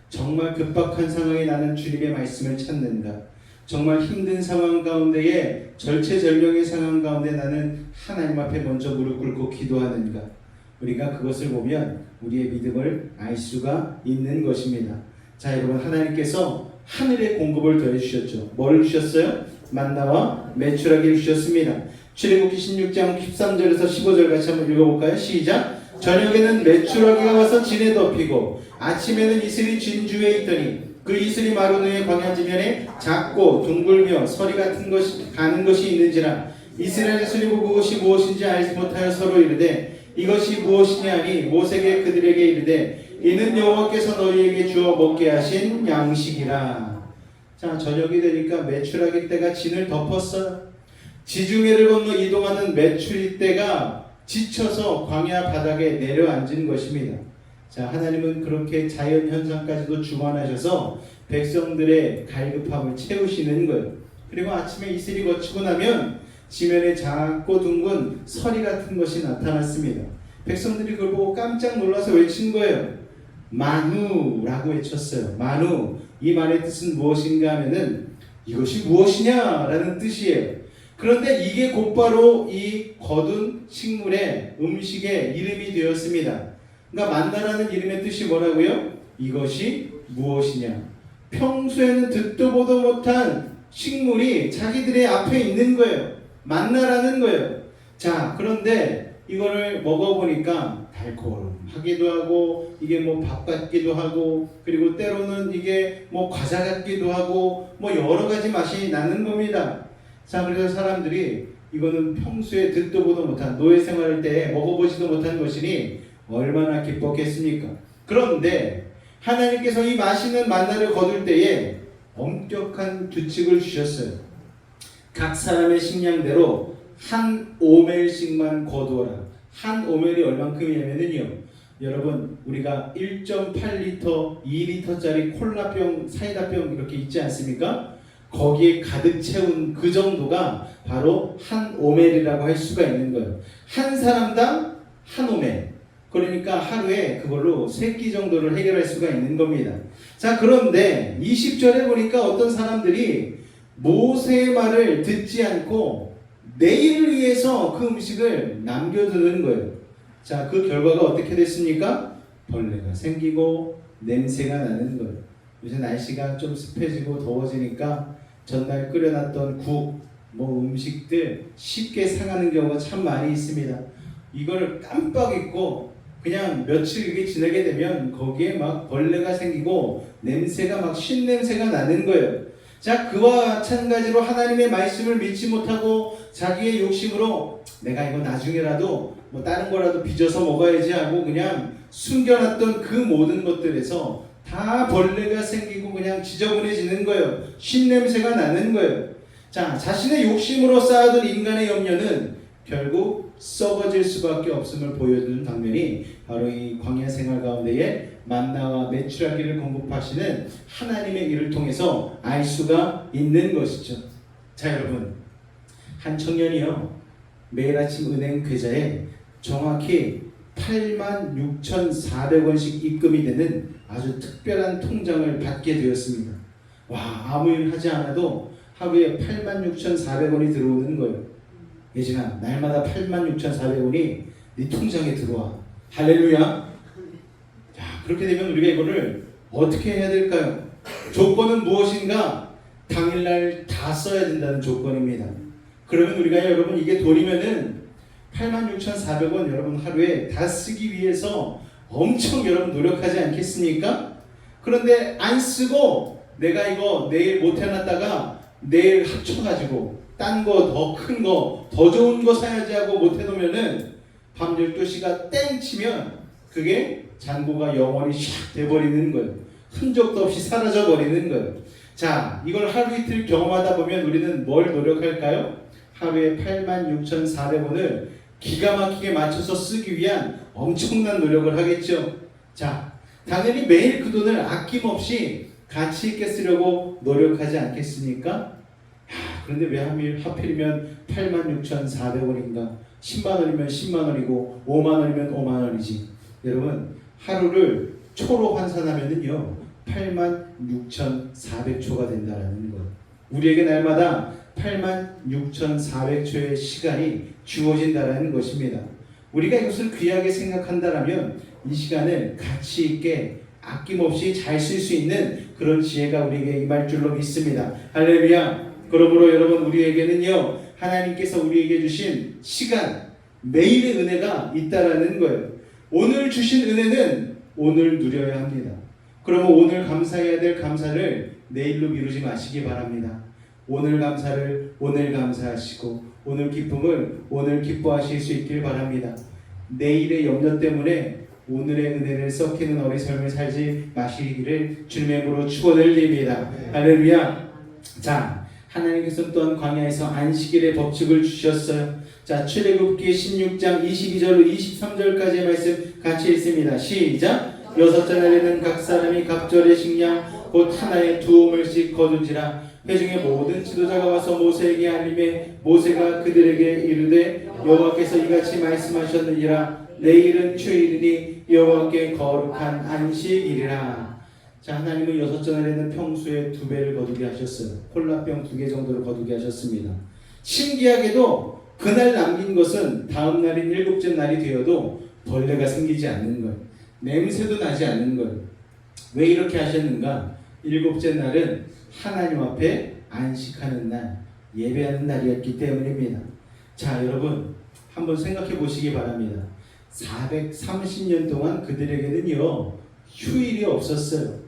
정말 급박한 상황에 나는 주님의 말씀을 찾는가? 정말 힘든 상황 가운데에 절체절명의 상황 가운데 나는 하나님 앞에 먼저 무릎 꿇고 기도하는가? 우리가 그것을 보면 우리의 믿음을 알 수가 있는 것입니다. 자 여러분 하나님께서 하늘의 공급을 더해 주셨죠. 뭘 주셨어요? 만나와 메추라기를 주셨습니다. 출애굽기 16장 13절에서 15절 같이 한번 읽어볼까요? 시작! 저녁에는 메추라기가 와서 진에 덮이고 아침에는 이슬이 진주에 있더니 그 이슬이 마른 후에 광야지면에 작고 둥글며 서리 같은 것이 가는 것이 있는지라 이스라엘 소리고 그것이 무엇인지 알지 못하여 서로 이르되 이것이 무엇이냐 하니 모세에게 그들에게 이르되 이는 여호와께서 너희에게 주어 먹게 하신 양식이라. 자 저녁이 되니까 메추라기 떼가 진을 덮었어요. 지중해를 건너 이동하는 메추리 떼가 지쳐서 광야 바닥에 내려앉은 것입니다. 자 하나님은 그렇게 자연 현상까지도 주관하셔서 백성들의 갈급함을 채우시는 거예요. 그리고 아침에 이슬이 거치고 나면 지면에 작고 둥근 서리 같은 것이 나타났습니다. 백성들이 그걸 보고 깜짝 놀라서 외친 거예요. 만우라고 외쳤어요. 만우. 이 말의 뜻은 무엇인가 하면은 이것이 무엇이냐라는 뜻이에요. 그런데 이게 곧바로 이 거둔 식물의 음식의 이름이 되었습니다. 그러니까 만나라는 이름의 뜻이 뭐라고요? 이것이 무엇이냐. 평소에는 듣도 보도 못한 식물이 자기들의 앞에 있는 거예요. 만나라는 거예요. 자 그런데 이거를 먹어보니까 달콤하기도 하고 이게 뭐 밥 같기도 하고 그리고 때로는 이게 뭐 과자 같기도 하고 뭐 여러 가지 맛이 나는 겁니다. 자 그래서 사람들이 이거는 평소에 듣도 보도 못한 노예 생활할 때 먹어보지도 못한 것이니 얼마나 기뻤겠습니까? 그런데 하나님께서 이 맛있는 만나를 거둘 때에 엄격한 규칙을 주셨어요. 각 사람의 식량대로 한 오멜씩만 거두어라. 한 오멜이 얼만큼이냐면요 여러분 우리가 1.8리터 2리터짜리 콜라병 사이다병 이렇게 있지 않습니까? 거기에 가득 채운 그 정도가 바로 한 오멜이라고 할 수가 있는 거예요. 한 사람당 한 오멜. 그러니까 하루에 그걸로 3끼 정도를 해결할 수가 있는 겁니다. 자 그런데 20절에 보니까 어떤 사람들이 모세의 말을 듣지 않고 내일을 위해서 그 음식을 남겨두는 거예요. 자 그 결과가 어떻게 됐습니까? 벌레가 생기고 냄새가 나는 거예요. 요새 날씨가 좀 습해지고 더워지니까 전날 끓여놨던 국, 뭐 음식들 쉽게 상하는 경우가 참 많이 있습니다. 이거를 깜빡 잊고 그냥 며칠 이렇게 지나게 되면 거기에 막 벌레가 생기고 냄새가 막 신냄새가 나는 거예요. 자 그와 마찬가지로 하나님의 말씀을 믿지 못하고 자기의 욕심으로 내가 이거 나중에라도 뭐 다른 거라도 빚어서 먹어야지 하고 그냥 숨겨놨던 그 모든 것들에서 다 벌레가 생기고 그냥 지저분해지는 거예요. 신냄새가 나는 거예요. 자, 자신의 욕심으로 쌓아둔 인간의 염려는 결국 썩어질 수밖에 없음을 보여주는 장면이 바로 이 광야 생활 가운데에 만나와 메추라기를 공급하시는 하나님의 일을 통해서 알 수가 있는 것이죠. 자, 여러분, 한 청년이요 매일 아침 은행 계좌에 정확히 86,400원씩 입금이 되는 아주 특별한 통장을 받게 되었습니다. 와, 아무 일 하지 않아도 하루에 86,400원이 들어오는 거예요. 예진아, 날마다 86,400원이 네 통장에 들어와. 할렐루야. 자, 그렇게 되면 우리가 이거를 어떻게 해야 될까요? 조건은 무엇인가? 당일날 다 써야 된다는 조건입니다. 그러면 우리가 여러분 이게 돈이면은 86,400원 여러분 하루에 다 쓰기 위해서 엄청 여러분 노력하지 않겠습니까? 그런데 안 쓰고 내가 이거 내일 못 해놨다가 내일 합쳐가지고 딴 거 더 큰 거 더 좋은 거 사야지 하고 못 해놓으면은 밤 12시가 땡 치면 그게 잔고가 영원히 샥 돼버리는 거예요. 흔적도 없이 사라져 버리는 거예요. 자, 이걸 하루 이틀 경험하다 보면 우리는 뭘 노력할까요? 하루에 86,400원을 기가 막히게 맞춰서 쓰기 위한 엄청난 노력을 하겠죠. 자, 당연히 매일 그 돈을 아낌없이 가치 있게 쓰려고 노력하지 않겠습니까? 그런데 왜 하필이면 86,400원인가? 10만원이면 10만원이고 5만원이면 5만원이지. 여러분, 하루를 초로 환산하면은요 86,400초가 된다는 거예요. 우리에게 날마다 86,400초의 시간이 주어진다는 것입니다. 우리가 이것을 귀하게 생각한다면 이 시간을 가치 있게 아낌없이 잘 쓸 수 있는 그런 지혜가 우리에게 임할 줄로 믿습니다. 할렐루야. 그러므로 여러분, 우리에게는요 하나님께서 우리에게 주신 시간, 매일의 은혜가 있다라는 거예요. 오늘 주신 은혜는 오늘 누려야 합니다. 그러면 오늘 감사해야 될 감사를 내일로 미루지 마시기 바랍니다. 오늘 감사를 오늘 감사하시고 오늘 기쁨을 오늘 기뻐하실 수 있길 바랍니다. 내일의 염려 때문에 오늘의 은혜를 썩히는 어리석음을 살지 마시기를 주님의 이름으로 축원을 드립니다. 할렐루야. 자, 하나님께서 또한 광야에서 안식일의 법칙을 주셨어요. 자, 출애굽기 16장 22절로 23절까지의 말씀 같이 읽습니다. 시작. 여섯째 날에는 각 사람이 갑절의 식량 곧 하나에 2오멜씩 거둔지라. 회중의 모든 지도자가 와서 모세에게 알림해 모세가 그들에게 이르되 여호와께서 이같이 말씀하셨느니라. 내일은 주일이니 여호와께 거룩한 안식일이라. 자, 하나님은 여섯째 날에는 평소에 2배를 거두게 하셨어요. 콜라병 2개 정도를 거두게 하셨습니다. 신기하게도 그날 남긴 것은 다음 날인 7째 날이 되어도 벌레가 생기지 않는 거예요. 냄새도 나지 않는 거예요. 왜 이렇게 하셨는가? 7째 날은 하나님 앞에 안식하는 날, 예배하는 날이었기 때문입니다. 자, 여러분 한번 생각해 보시기 바랍니다. 430년 동안 그들에게는요 휴일이 없었어요.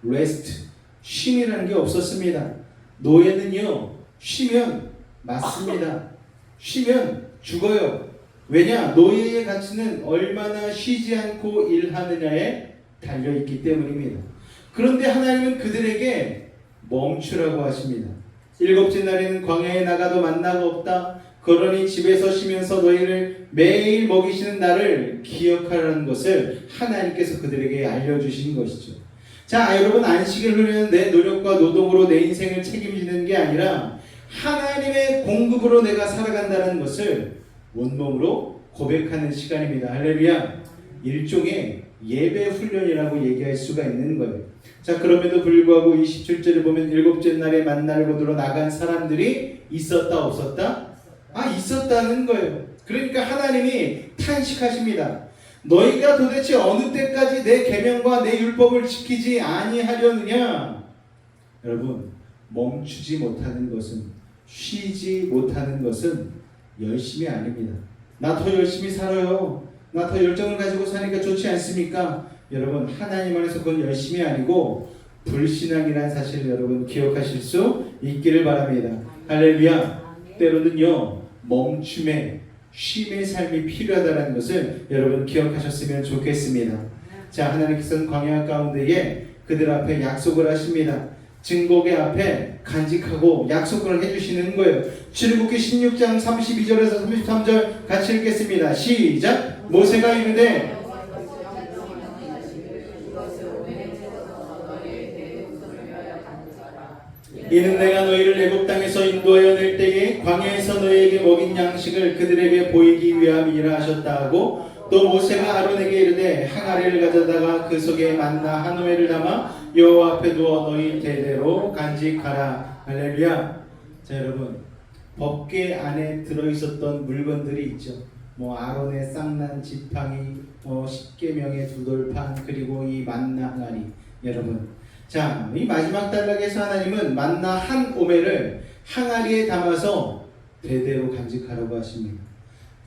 레스트, 쉼이라는 게 없었습니다. 노예는요 쉬면 맞습니다. 쉬면 죽어요. 왜냐? 노예의 가치는 얼마나 쉬지 않고 일하느냐에 달려있기 때문입니다. 그런데 하나님은 그들에게 멈추라고 하십니다. 7째 날에는 광야에 나가도 만나가 없다. 그러니 집에서 쉬면서 너희를 매일 먹이시는 나를 기억하라는 것을 하나님께서 그들에게 알려주신 것이죠. 자, 여러분, 안식을 누리는 내 노력과 노동으로 내 인생을 책임지는 게 아니라 하나님의 공급으로 내가 살아간다는 것을 온몸으로 고백하는 시간입니다. 할렐루야. 일종의 예배 훈련이라고 얘기할 수가 있는 거예요. 자, 그럼에도 불구하고 27절을 보면 7째 날에 만나를 거두러 나간 사람들이 있었다 없었다? 있었다는 거예요. 그러니까 하나님이 탄식하십니다. 너희가 도대체 어느 때까지 내 계명과 내 율법을 지키지 아니하려느냐? 여러분, 멈추지 못하는 것은, 쉬지 못하는 것은 열심이 아닙니다. 나 더 열심히 살아요. 나 더 열정을 가지고 사니까 좋지 않습니까? 여러분, 하나님 안에서 그건 열심이 아니고 불신앙이라는 사실을 여러분 기억하실 수 있기를 바랍니다. 할렐루야. 때로는요 멈춤의 쉼의 삶이 필요하다는 것을 여러분 기억하셨으면 좋겠습니다. 자, 하나님께서는 광야 가운데에 그들 앞에 약속을 하십니다. 증거계 앞에 간직하고 약속을 해주시는 거예요. 출애굽기 16장 32절에서 33절 같이 읽겠습니다. 시작. 모세가 이르되 이는 내가 너희를 애굽 땅에서 인도하여 낼 때에 광야에서 너희에게 먹인 양식을 그들에게 보이기 위함이라 하셨다 하고, 또 모세가 아론에게 이르되 항아리를 가져다가 그 속에 만나 한 호멜을 담아 여호와 앞에 두어 너희 대대로 간직하라. 할렐루야. 자, 여러분, 법궤 안에 들어있었던 물건들이 있죠. 아론의 쌍난 지팡이, 십계명의 두 돌판, 그리고 이 만나 항아리. 여러분, 자, 이 마지막 단락에서 하나님은 만나 한 오멜을 항아리에 담아서 대대로 간직하라고 하십니다.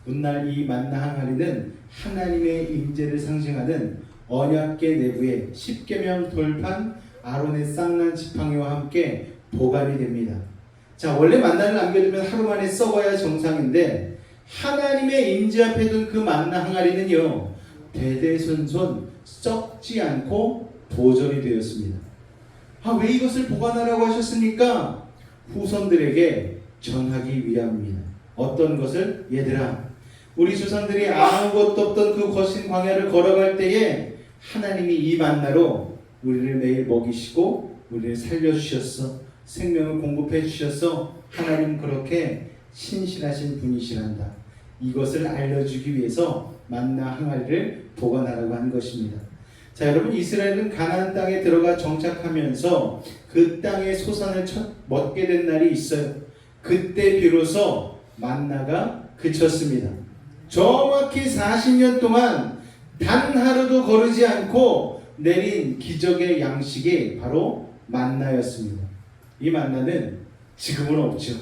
훗날 이 만나 항아리는 하나님의 임재를 상징하는 언약궤 내부에 십계명 돌판, 아론의 쌍난 지팡이와 함께 보관이 됩니다. 자, 원래 만나를 남겨두면 하루 만에 썩어야 정상인데 하나님의 임재 앞에 둔 그 만나 항아리는요, 대대손손 썩지 않고 보존이 되었습니다. 왜 이것을 보관하라고 하셨습니까? 후손들에게 전하기 위함입니다. 어떤 것을? 얘들아, 우리 조상들이 아무것도 없던 그 거신 광야를 걸어갈 때에 하나님이 이 만나로 우리를 매일 먹이시고 우리를 살려주셨어. 생명을 공급해 주셔서 하나님 그렇게 신실하신 분이시란다. 이것을 알려주기 위해서 만나 항아리를 보관하라고 한 것입니다. 자, 여러분, 이스라엘은 가나안 땅에 들어가 정착하면서 그 땅의 소산을 먹게 된 날이 있어요. 그때 비로소 만나가 그쳤습니다. 정확히 40년 동안 단 하루도 거르지 않고 내린 기적의 양식이 바로 만나였습니다. 이 만나는 지금은 없죠.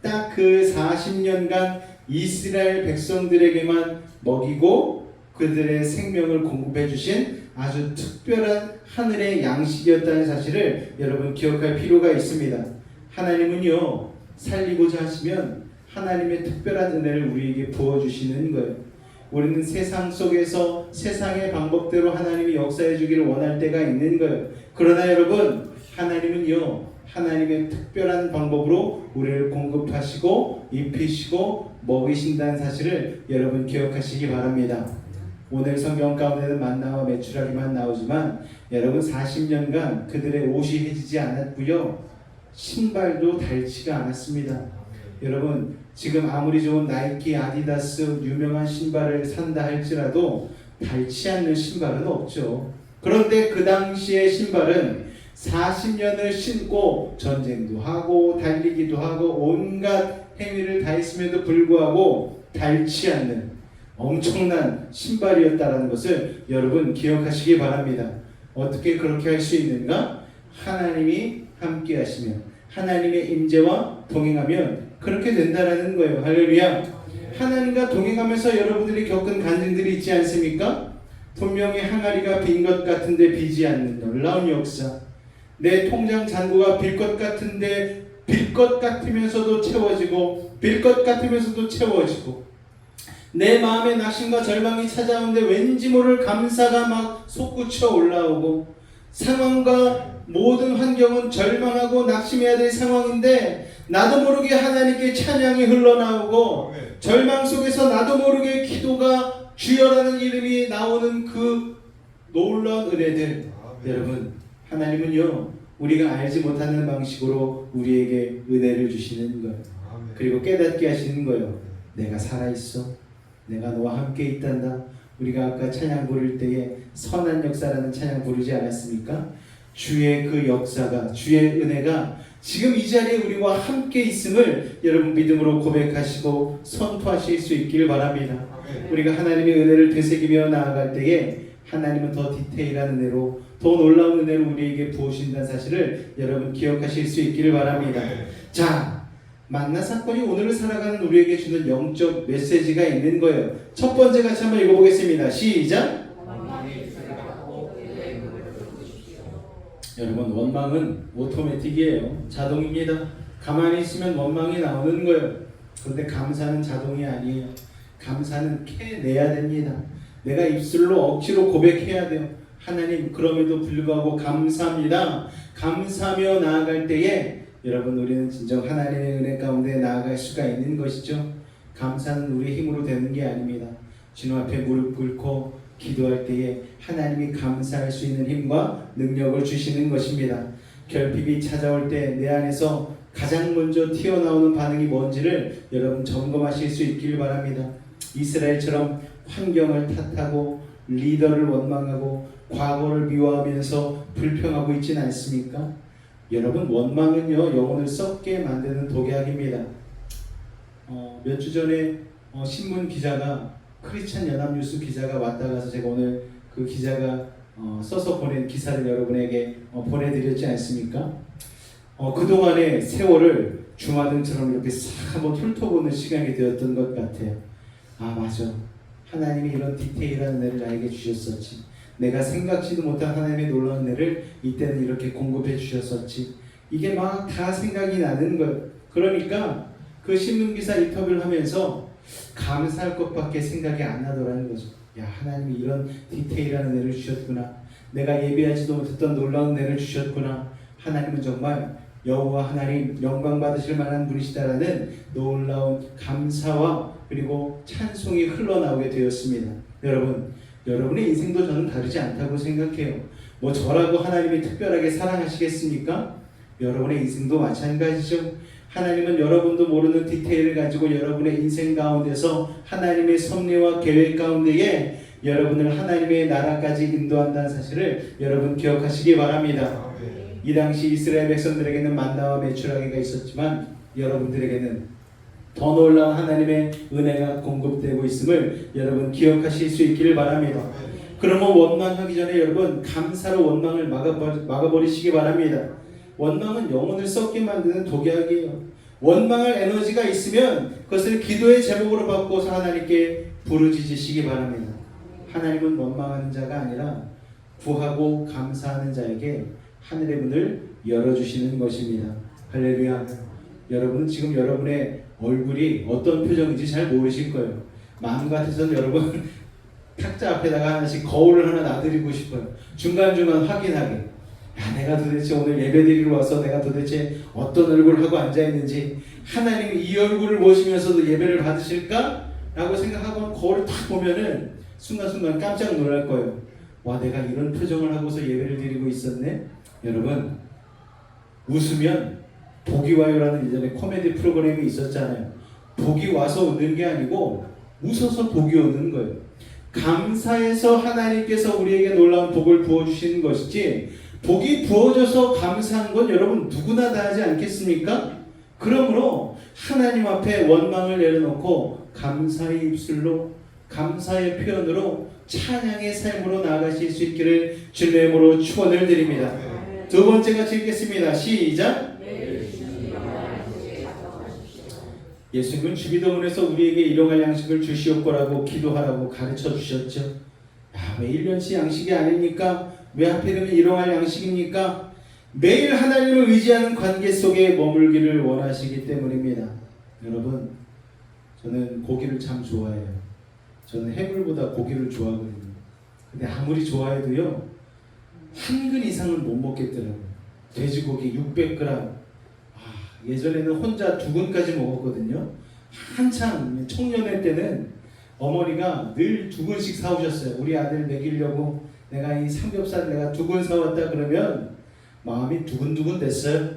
딱 그 40년간 이스라엘 백성들에게만 먹이고 그들의 생명을 공급해 주신 아주 특별한 하늘의 양식이었다는 사실을 여러분 기억할 필요가 있습니다. 하나님은요, 살리고자 하시면 하나님의 특별한 은혜를 우리에게 부어주시는 거예요. 우리는 세상 속에서 세상의 방법대로 하나님이 역사해 주기를 원할 때가 있는 거예요. 그러나 여러분, 하나님은요, 하나님의 특별한 방법으로 우리를 공급하시고 입히시고 먹이신다는 사실을 여러분 기억하시기 바랍니다. 오늘 성경 가운데는 만나와 메추라기만 나오지만 여러분 40년간 그들의 옷이 해지지 않았고요, 신발도 닳지가 않았습니다. 여러분, 지금 아무리 좋은 나이키, 아디다스 유명한 신발을 산다 할지라도 닳지 않는 신발은 없죠. 그런데 그 당시의 신발은 40년을 신고 전쟁도 하고 달리기도 하고 온갖 행위를 다 했음에도 불구하고 닳지 않는 엄청난 신발이었다는 것을 여러분 기억하시기 바랍니다. 어떻게 그렇게 할 수 있는가? 하나님이 함께 하시면, 하나님의 임재와 동행하면 그렇게 된다라는 거예요. 할렐루야. 하나님과 동행하면서 여러분들이 겪은 간증들이 있지 않습니까? 분명히 항아리가 빈 것 같은데 비지 않는 놀라운 역사, 내 통장 잔고가 빌 것 같은데 빌 것 같으면서도 채워지고 빌 것 같으면서도 채워지고, 내 마음에 낙심과 절망이 찾아오는데 왠지 모를 감사가 막 솟구쳐 올라오고, 상황과 모든 환경은 절망하고 낙심해야 될 상황인데 나도 모르게 하나님께 찬양이 흘러나오고, 절망 속에서 나도 모르게 기도가 주여라는 이름이 나오는 그 놀라운 은혜들. 여러분, 하나님은요, 우리가 알지 못하는 방식으로 우리에게 은혜를 주시는 거예요. 그리고 깨닫게 하시는 거예요. 내가 살아있어. 내가 너와 함께 있단다. 우리가 아까 찬양 부를 때에 선한 역사라는 찬양 부르지 않았습니까? 주의 그 역사가, 주의 은혜가 지금 이 자리에 우리와 함께 있음을 여러분 믿음으로 고백하시고 선포하실 수 있기를 바랍니다. 우리가 하나님의 은혜를 되새기며 나아갈 때에 하나님은 더 디테일한 은혜로, 더 놀라운 은혜로 우리에게 부으신다는 사실을 여러분 기억하실 수 있기를 바랍니다. 자, 만나 사건이 오늘을 살아가는 우리에게 주는 영적 메시지가 있는 거예요. 첫 번째 같이 한번 읽어보겠습니다. 시작! 여러분, 원망은 오토매틱이에요. 자동입니다. 가만히 있으면 원망이 나오는 거예요. 그런데 감사는 자동이 아니에요. 감사는 캐내야 됩니다. 내가 입술로 억지로 고백해야 돼요. 하나님 그럼에도 불구하고 감사합니다. 감사하며 나아갈 때에 여러분 우리는 진정 하나님의 은혜 가운데 나아갈 수가 있는 것이죠. 감사는 우리의 힘으로 되는 게 아닙니다. 주님 앞에 무릎 꿇고 기도할 때에 하나님이 감사할 수 있는 힘과 능력을 주시는 것입니다. 결핍이 찾아올 때 내 안에서 가장 먼저 튀어나오는 반응이 뭔지를 여러분 점검하실 수 있길 바랍니다. 이스라엘처럼 환경을 탓하고 리더를 원망하고 과거를 미워하면서 불평하고 있지는 않습니까? 여러분 원망은요 영혼을 썩게 만드는 독약입니다. 몇 주 전에 신문 기자가 크리스찬 연합뉴스 기자가 왔다 가서 제가 오늘 그 기자가 써서 보낸 기사를 여러분에게 보내드렸지 않습니까? 그동안의 세월을 주마등처럼 이렇게 싹 한번 훑어보는 시간이 되었던 것 같아요. 아 맞아, 하나님이 이런 디테일한 은혜를 나에게 주셨었지. 내가 생각지도 못한 하나님의 놀라운 은혜를 이때는 이렇게 공급해 주셨었지. 이게 막 다 생각이 나는 거예요. 그러니까 그 신문기사 인터뷰를 하면서 감사할 것밖에 생각이 안 나더라는 거죠. 야, 하나님이 이런 디테일한 은혜를 주셨구나. 내가 예비하지도 못했던 놀라운 은혜를 주셨구나. 하나님은 정말 여호와 하나님 영광 받으실 만한 분이시다라는 놀라운 감사와 그리고 찬송이 흘러나오게 되었습니다. 여러분의 인생도 저는 다르지 않다고 생각해요. 뭐 저라고 하나님이 특별하게 사랑하시겠습니까? 여러분의 인생도 마찬가지죠. 하나님은 여러분도 모르는 디테일을 가지고 여러분의 인생 가운데서 하나님의 섭리와 계획 가운데에 여러분을 하나님의 나라까지 인도한다는 사실을 여러분 기억하시기 바랍니다. 이 당시 이스라엘 백성들에게는 만나와 메추라기가 있었지만 여러분들에게는 더 놀라운 하나님의 은혜가 공급되고 있음을 여러분 기억하실 수 있기를 바랍니다. 그러면 원망하기 전에 여러분 감사로 원망을 막아버리시기 바랍니다. 원망은 영혼을 썩게 만드는 독약이에요. 원망할 에너지가 있으면 그것을 기도의 제목으로 바꿔서 하나님께 부르짖으시기 바랍니다. 하나님은 원망하는 자가 아니라 구하고 감사하는 자에게 하늘의 문을 열어주시는 것입니다. 할렐루야. 여러분은 지금 여러분의 얼굴이 어떤 표정인지 잘 모르실 거예요. 마음 같아서는 여러분 탁자 앞에다가 하나씩 거울을 하나 놔드리고 싶어요. 중간중간 확인하게. 야, 내가 도대체 오늘 예배드리러 와서 내가 도대체 어떤 얼굴을 하고 앉아있는지, 하나님이 이 얼굴을 보시면서도 예배를 받으실까? 라고 생각하고 거울을 딱 보면은 순간순간 깜짝 놀랄 거예요. 와, 내가 이런 표정을 하고서 예배를 드리고 있었네? 여러분, 웃으면 복이 와요라는 예전에 코미디 프로그램이 있었잖아요. 복이 와서 웃는 게 아니고 웃어서 복이 오는 거예요. 감사해서 하나님께서 우리에게 놀라운 복을 부어주시는 것이지, 복이 부어져서 감사한 건 여러분 누구나 다 하지 않겠습니까? 그러므로 하나님 앞에 원망을 내려놓고 감사의 입술로, 감사의 표현으로 찬양의 삶으로 나아가실 수 있기를 주님의 이름으로 축원을 드립니다. 두 번째 같이 읽겠습니다. 시작. 예수님은 주기도문에서 우리에게 일용할 양식을 주시옵고라고 기도하라고 가르쳐 주셨죠. 야, 왜 1년치 양식이 아닙니까? 왜 하필이면 일용할 양식입니까? 매일 하나님을 의지하는 관계 속에 머물기를 원하시기 때문입니다. 여러분, 저는 고기를 참 좋아해요. 저는 해물보다 고기를 좋아하거든요. 근데 아무리 좋아해도요, 한 근 이상은 못 먹겠더라고요. 돼지고기 600g. 예전에는 혼자 2근까지 먹었거든요. 한참 청년회 때는 어머니가 늘 2근씩 사오셨어요. 우리 아들 먹이려고 내가 이 삼겹살 내가 2근 사왔다 그러면 마음이 두근두근 됐어요.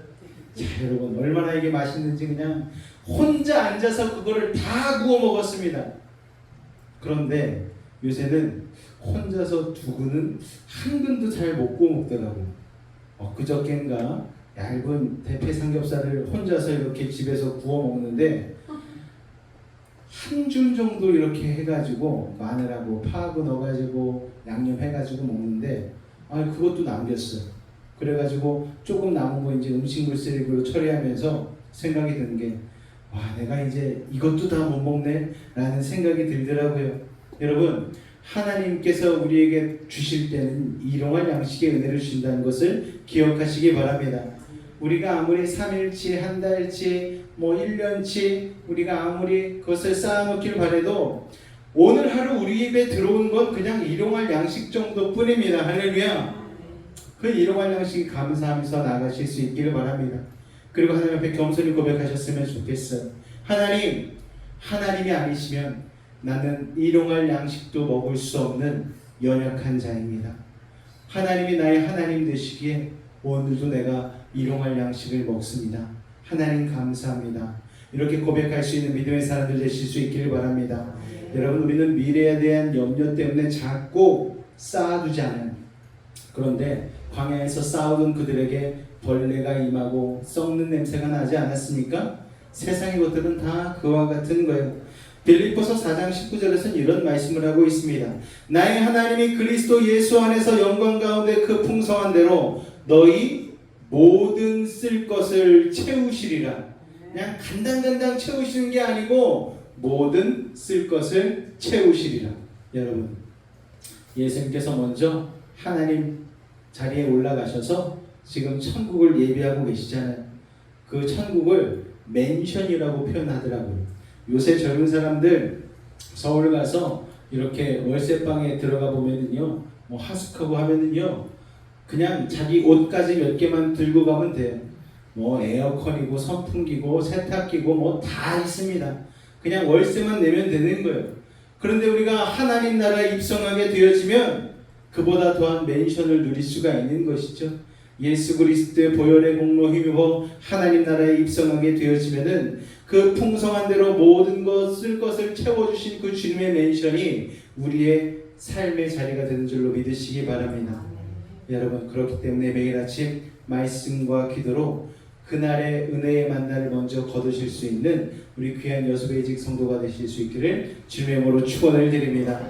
자, 여러분 얼마나 이게 맛있는지 그냥 혼자 앉아서 그거를 다 구워 먹었습니다. 그런데 요새는 혼자서 2근은 한 근도 잘 못 구워 먹더라고요. 그저껜가 얇은 대패 삼겹살을 혼자서 이렇게 집에서 구워 먹는데 한 줌 정도 이렇게 해가지고 마늘하고 파하고 넣어가지고 양념해가지고 먹는데 그것도 남겼어요. 그래가지고 조금 남은 거 이제 음식물 쓰레기로 처리하면서 생각이 드는 게 내가 이제 이것도 다 못 먹네 라는 생각이 들더라고요. 여러분, 하나님께서 우리에게 주실 때는 일용할 양식의 은혜를 주신다는 것을 기억하시기 바랍니다. 우리가 아무리 3일치, 한 달치, 1년치 우리가 아무리 그것을 쌓아놓길 바라도 오늘 하루 우리 입에 들어온 건 그냥 일용할 양식 정도뿐입니다. 할렐루야. 그 일용할 양식이 감사하면서 나가실 수 있기를 바랍니다. 그리고 하나님 앞에 겸손히 고백하셨으면 좋겠어요. 하나님이 아니시면 나는 일용할 양식도 먹을 수 없는 연약한 자입니다. 하나님이 나의 하나님 되시기에 오늘도 내가 일용할 양식을 먹습니다. 하나님 감사합니다. 이렇게 고백할 수 있는 믿음의 사람들 되실 수 있기를 바랍니다. 여러분, 우리는 미래에 대한 염려 때문에 자꾸 쌓아두지 않아요. 그런데 광야에서 싸우던 그들에게 벌레가 임하고 썩는 냄새가 나지 않았습니까? 세상의 것들은 다 그와 같은 거예요. 빌립보서 4장 19절에서는 이런 말씀을 하고 있습니다. 나의 하나님이 그리스도 예수 안에서 영광 가운데 그 풍성한 대로 너희 모든 쓸 것을 채우시리라. 그냥 간당간당 채우시는 게 아니고 모든 쓸 것을 채우시리라. 여러분, 예수님께서 먼저 하나님 자리에 올라가셔서 지금 천국을 예비하고 계시잖아요. 그 천국을 맨션이라고 표현하더라고요. 요새 젊은 사람들 서울 가서 이렇게 월세방에 들어가 보면은요, 뭐 하숙하고 하면은요, 그냥 자기 옷까지 몇 개만 들고 가면 돼요. 뭐 에어컨이고 선풍기고 세탁기고 뭐 다 있습니다. 그냥 월세만 내면 되는 거예요. 그런데 우리가 하나님 나라에 입성하게 되어지면 그보다 더한 맨션을 누릴 수가 있는 것이죠. 예수 그리스도의 보혈의 공로 힘입어 하나님 나라에 입성하게 되어지면은 그 풍성한 대로 모든 것을 채워주신 그 주님의 맨션이 우리의 삶의 자리가 되는 줄로 믿으시기 바랍니다. 여러분, 그렇기 때문에 매일 아침 말씀과 기도로 그날의 은혜의 만나를 먼저 거두실 수 있는 우리 귀한 여수베이직 성도가 되실 수 있기를 주님의 이름으로 축원을 드립니다.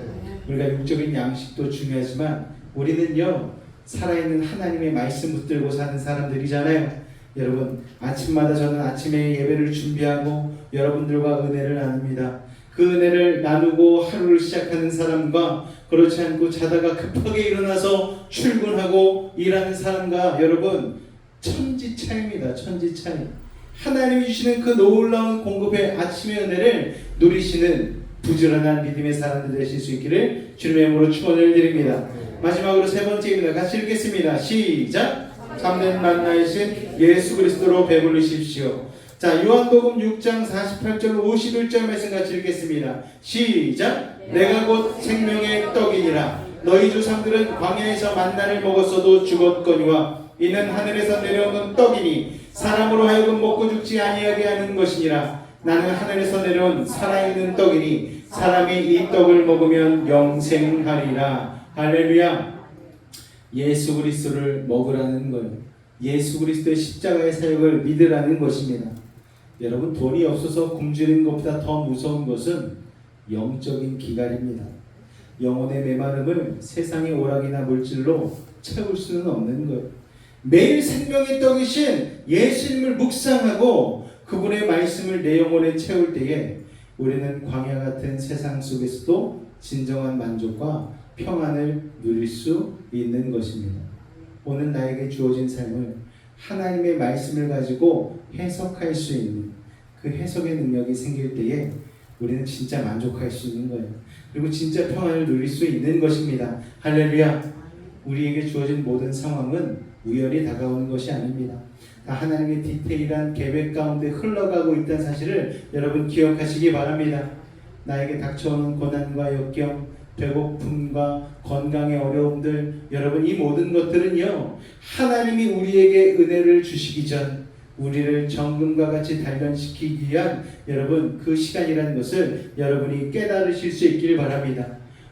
우리가 육적인 양식도 중요하지만 우리는요, 살아있는 하나님의 말씀 붙들고 사는 사람들이잖아요. 여러분, 아침마다 저는 아침에 예배를 준비하고 여러분들과 은혜를 나눕니다. 그 은혜를 나누고 하루를 시작하는 사람과 그렇지 않고 자다가 급하게 일어나서 출근하고 일하는 사람과 여러분, 천지 차이입니다. 천지 차이. 하나님이 주시는 그 놀라운 공급의 아침의 은혜를 누리시는 부지런한 믿음의 사람들 되실 수 있기를 주님의 이름으로 축원을 드립니다. 마지막으로 세 번째입니다. 같이 읽겠습니다. 시작. 참된 만나이신 예수 그리스도로 배부르십시오. 자, 요한복음 6장 48절 51절 말씀 같이 읽겠습니다. 시작. 내가 곧 생명의 떡이니라. 너희 조상들은 광야에서 만나를 먹었어도 죽었거니와 이는 하늘에서 내려오는 떡이니 사람으로 하여금 먹고 죽지 아니하게 하는 것이니라. 나는 하늘에서 내려온 살아있는 떡이니 사람이 이 떡을 먹으면 영생하리라. 할렐루야. 예수 그리스도를 먹으라는 거예요. 예수 그리스도의 십자가의 사역을 믿으라는 것입니다. 여러분, 돈이 없어서 굶주리는 것보다 더 무서운 것은 영적인 기갈입니다. 영혼의 메마름을 세상의 오락이나 물질로 채울 수는 없는 거예요. 매일 생명의 떡이신 예수님을 묵상하고 그분의 말씀을 내 영혼에 채울 때에 우리는 광야 같은 세상 속에서도 진정한 만족과 평안을 누릴 수 있는 것입니다. 오늘 나에게 주어진 삶을 하나님의 말씀을 가지고 해석할 수 있는 그 해석의 능력이 생길 때에 우리는 진짜 만족할 수 있는 거예요. 그리고 진짜 평안을 누릴 수 있는 것입니다. 할렐루야. 우리에게 주어진 모든 상황은 우연히 다가오는 것이 아닙니다. 다 하나님의 디테일한 계획 가운데 흘러가고 있다는 사실을 여러분 기억하시기 바랍니다. 나에게 닥쳐오는 고난과 역경, 배고픔과 건강의 어려움들, 여러분 이 모든 것들은요, 하나님이 우리에게 은혜를 주시기 전 우리를 정금과 같이 단련시키기 위한 여러분 그 시간이라는 것을 여러분이 깨달으실 수 있길 바랍니다.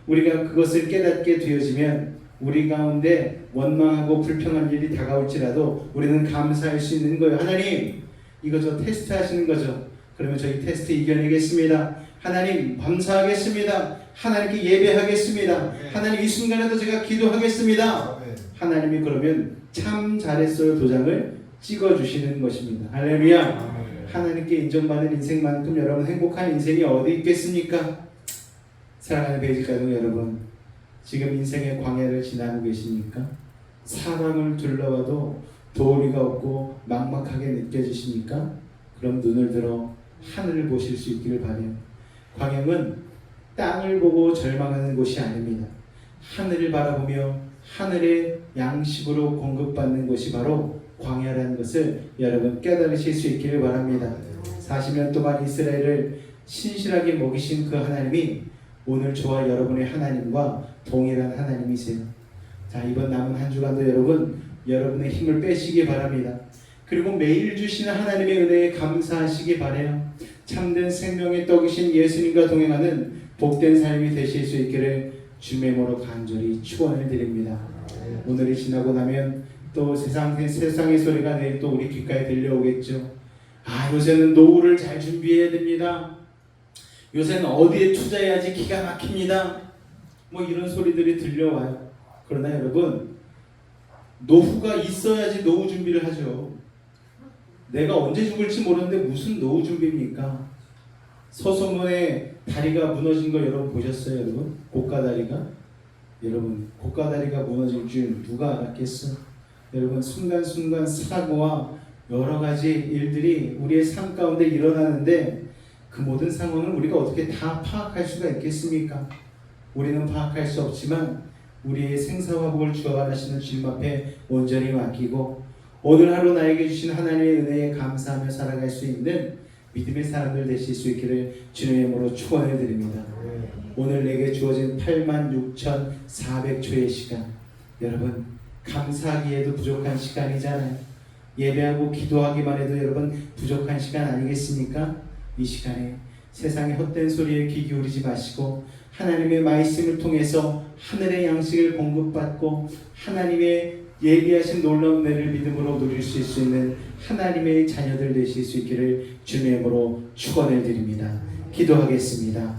우리가 그것을 깨닫게 되어지면 우리 가운데 원망하고 불평한 일이 다가올지라도 우리는 감사할 수 있는 거예요. 하나님, 이거 저 테스트 하시는 거죠. 그러면 저희 테스트 이겨내겠습니다. 하나님 감사하겠습니다. 하나님께 예배하겠습니다. 하나님 이 순간에도 제가 기도하겠습니다. 하나님이 그러면 참 잘했어요 도장을 찍어주시는 것입니다. 할렐루야. 하나님께 인정받는 인생만큼 여러분 행복한 인생이 어디 있겠습니까? 사랑하는 베이직 가족 여러분, 지금 인생의 광야를 지나고 계십니까? 사람을 둘러봐도 도리가 없고 막막하게 느껴지십니까? 그럼 눈을 들어 하늘을 보실 수 있기를 바라요. 광야는 땅을 보고 절망하는 곳이 아닙니다. 하늘을 바라보며 하늘의 양식으로 공급받는 곳이 바로 광야라는 것을 여러분 깨달으실 수 있기를 바랍니다. 40년 동안 이스라엘을 신실하게 먹이신 그 하나님이 오늘 저와 여러분의 하나님과 동일한 하나님이세요. 자, 이번 남은 한 주간도 여러분의 힘을 빼시기 바랍니다. 그리고 매일 주시는 하나님의 은혜에 감사하시기 바라요. 참된 생명의 떡이신 예수님과 동행하는 복된 삶이 되실 수 있기를 주님의 이름으로 간절히 축원을 드립니다. 오늘이 지나고 나면 또 세상의 소리가 내일 또 우리 귓가에 들려오겠죠. 요새는 노후를 잘 준비해야 됩니다. 요새는 어디에 투자해야지 기가 막힙니다. 뭐 이런 소리들이 들려와요. 그러나 여러분, 노후가 있어야지 노후 준비를 하죠. 내가 언제 죽을지 모르는데 무슨 노후 준비입니까? 서소문에 다리가 무너진 거 여러분 보셨어요, 여러분? 고가다리가? 여러분, 고가다리가 무너질 줄 누가 알았겠어? 여러분, 순간순간 사고와 여러 가지 일들이 우리의 삶 가운데 일어나는데 그 모든 상황을 우리가 어떻게 다 파악할 수가 있겠습니까? 우리는 파악할 수 없지만 우리의 생사화복을 주관하시는 주님 앞에 온전히 맡기고 오늘 하루 나에게 주신 하나님의 은혜에 감사하며 살아갈 수 있는 믿음의 사람들 되실 수 있기를 주님의 이름으로 축원해 드립니다. 오늘 내게 주어진 86,400초의 시간, 여러분 감사하기에도 부족한 시간이잖아요. 예배하고 기도하기만 해도 여러분 부족한 시간 아니겠습니까? 이 시간에 세상의 헛된 소리에 귀 기울이지 마시고 하나님의 말씀을 통해서 하늘의 양식을 공급받고 하나님의 예비하신 놀라운 은혜를 믿음으로 누릴 수 있는 하나님의 자녀들 되실 수 있기를 주님의 이름으로 축원해 드립니다. 기도하겠습니다.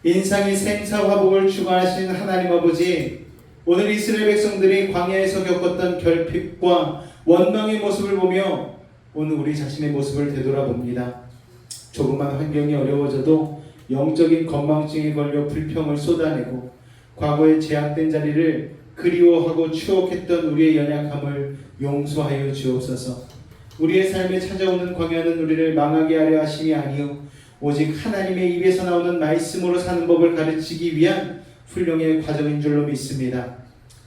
인상의 생사화복을 주관하시는 하나님 아버지, 오늘 이스라엘 백성들이 광야에서 겪었던 결핍과 원망의 모습을 보며 오늘 우리 자신의 모습을 되돌아봅니다. 조그만 환경이 어려워져도 영적인 건망증에 걸려 불평을 쏟아내고 과거의 제약된 자리를 그리워하고 추억했던 우리의 연약함을 용서하여 주옵소서. 우리의 삶에 찾아오는 광야는 우리를 망하게 하려 하심이 아니요 오직 하나님의 입에서 나오는 말씀으로 사는 법을 가르치기 위한 훌륭의 과정인 줄로 믿습니다.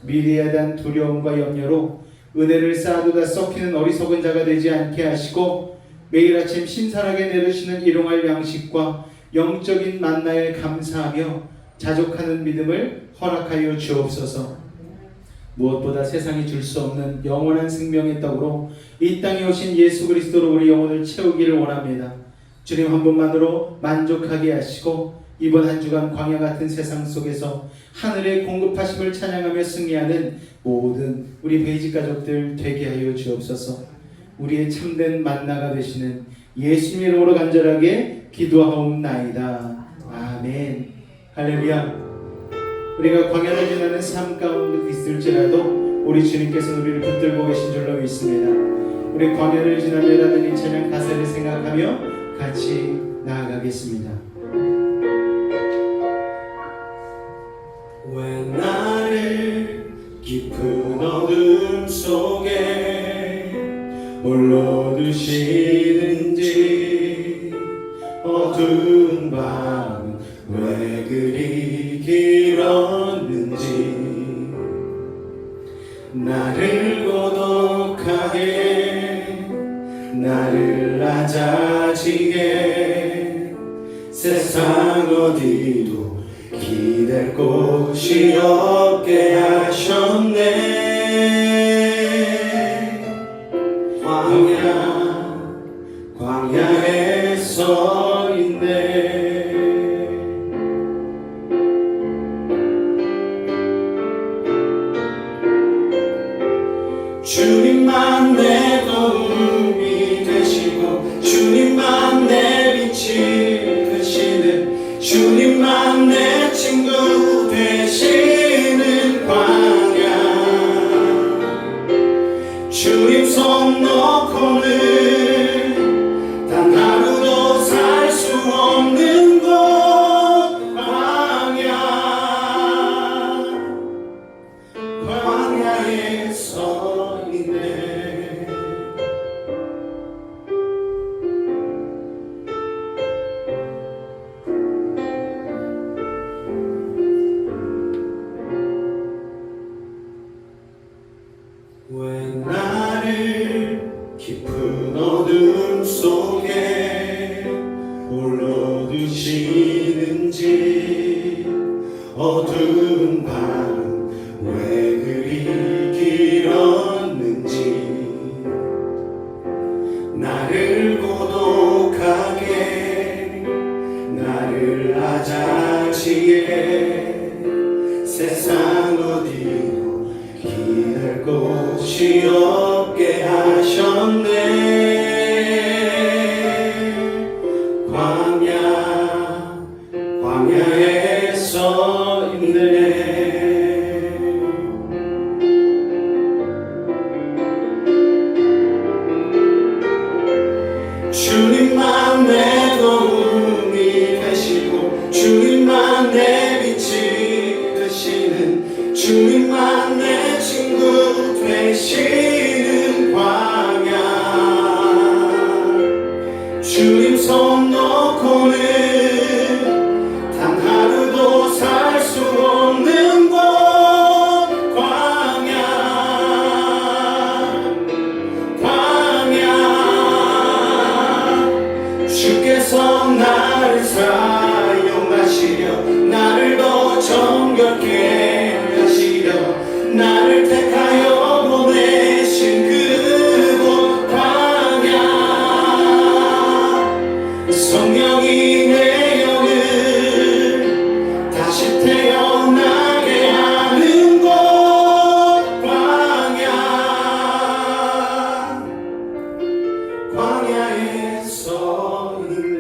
미래에 대한 두려움과 염려로 은혜를 쌓아두다 썩히는 어리석은 자가 되지 않게 하시고 매일 아침 신선하게 내려주시는 일용할 양식과 영적인 만나에 감사하며 자족하는 믿음을 허락하여 주옵소서. 무엇보다 세상이 줄 수 없는 영원한 생명의 떡으로 이 땅에 오신 예수 그리스도로 우리 영혼을 채우기를 원합니다. 주님 한 분만으로 만족하게 하시고 이번 한 주간 광야 같은 세상 속에서 하늘의 공급하심을 찬양하며 승리하는 모든 우리 베이직 가족들 되게 하여 주옵소서. 우리의 참된 만나가 되시는 예수님의 이름으로 간절하게 기도하옵나이다. 아멘. 할렐루야. 우리가 광야를 지나는 삶 가운데 있을지라도 우리 주님께서 우리를 붙들고 계신 줄로 믿습니다. 우리 광야를 지나며라는 이 찬양 가사를 생각하며 같이 나아가겠습니다. 왜 나를 깊은 어둠 속에 홀로 두시는지 어두운 밤 왜 그리 길었는지 나를 고독하게 나를 낮아지게 세상 어디도 기댈 곳이 없게 하셨네. 광야에 서 있네. 주님만 내 도움이 되시고 주님만 내 빛이 되시는 주님만 내 친구 되시는 광야 주님 손 놓고는 단 하루도 살 수 없는 곳 광야에 서 있네. 어두운 밤 왜 그리 길었는지 나를 고독하게 나를 아자지게 세상 어디로 기댈 곳이 없게 하셨네. 광야에 서 있네. 주님만 내 도움이 되시고 주님만 내 빛이 되시는 주님만 내 친구 되시는 광야. 주님 손 놓고는 단 하루도 살 수 없는 곳 광야. 주께서 나를 사용하시려 나를 더 정결케 하시려 나를 택하여 보내신 그곳 광야. 성령이 내 영을 다시 태어나게 하는 곳 광야. 광야에 서 있네.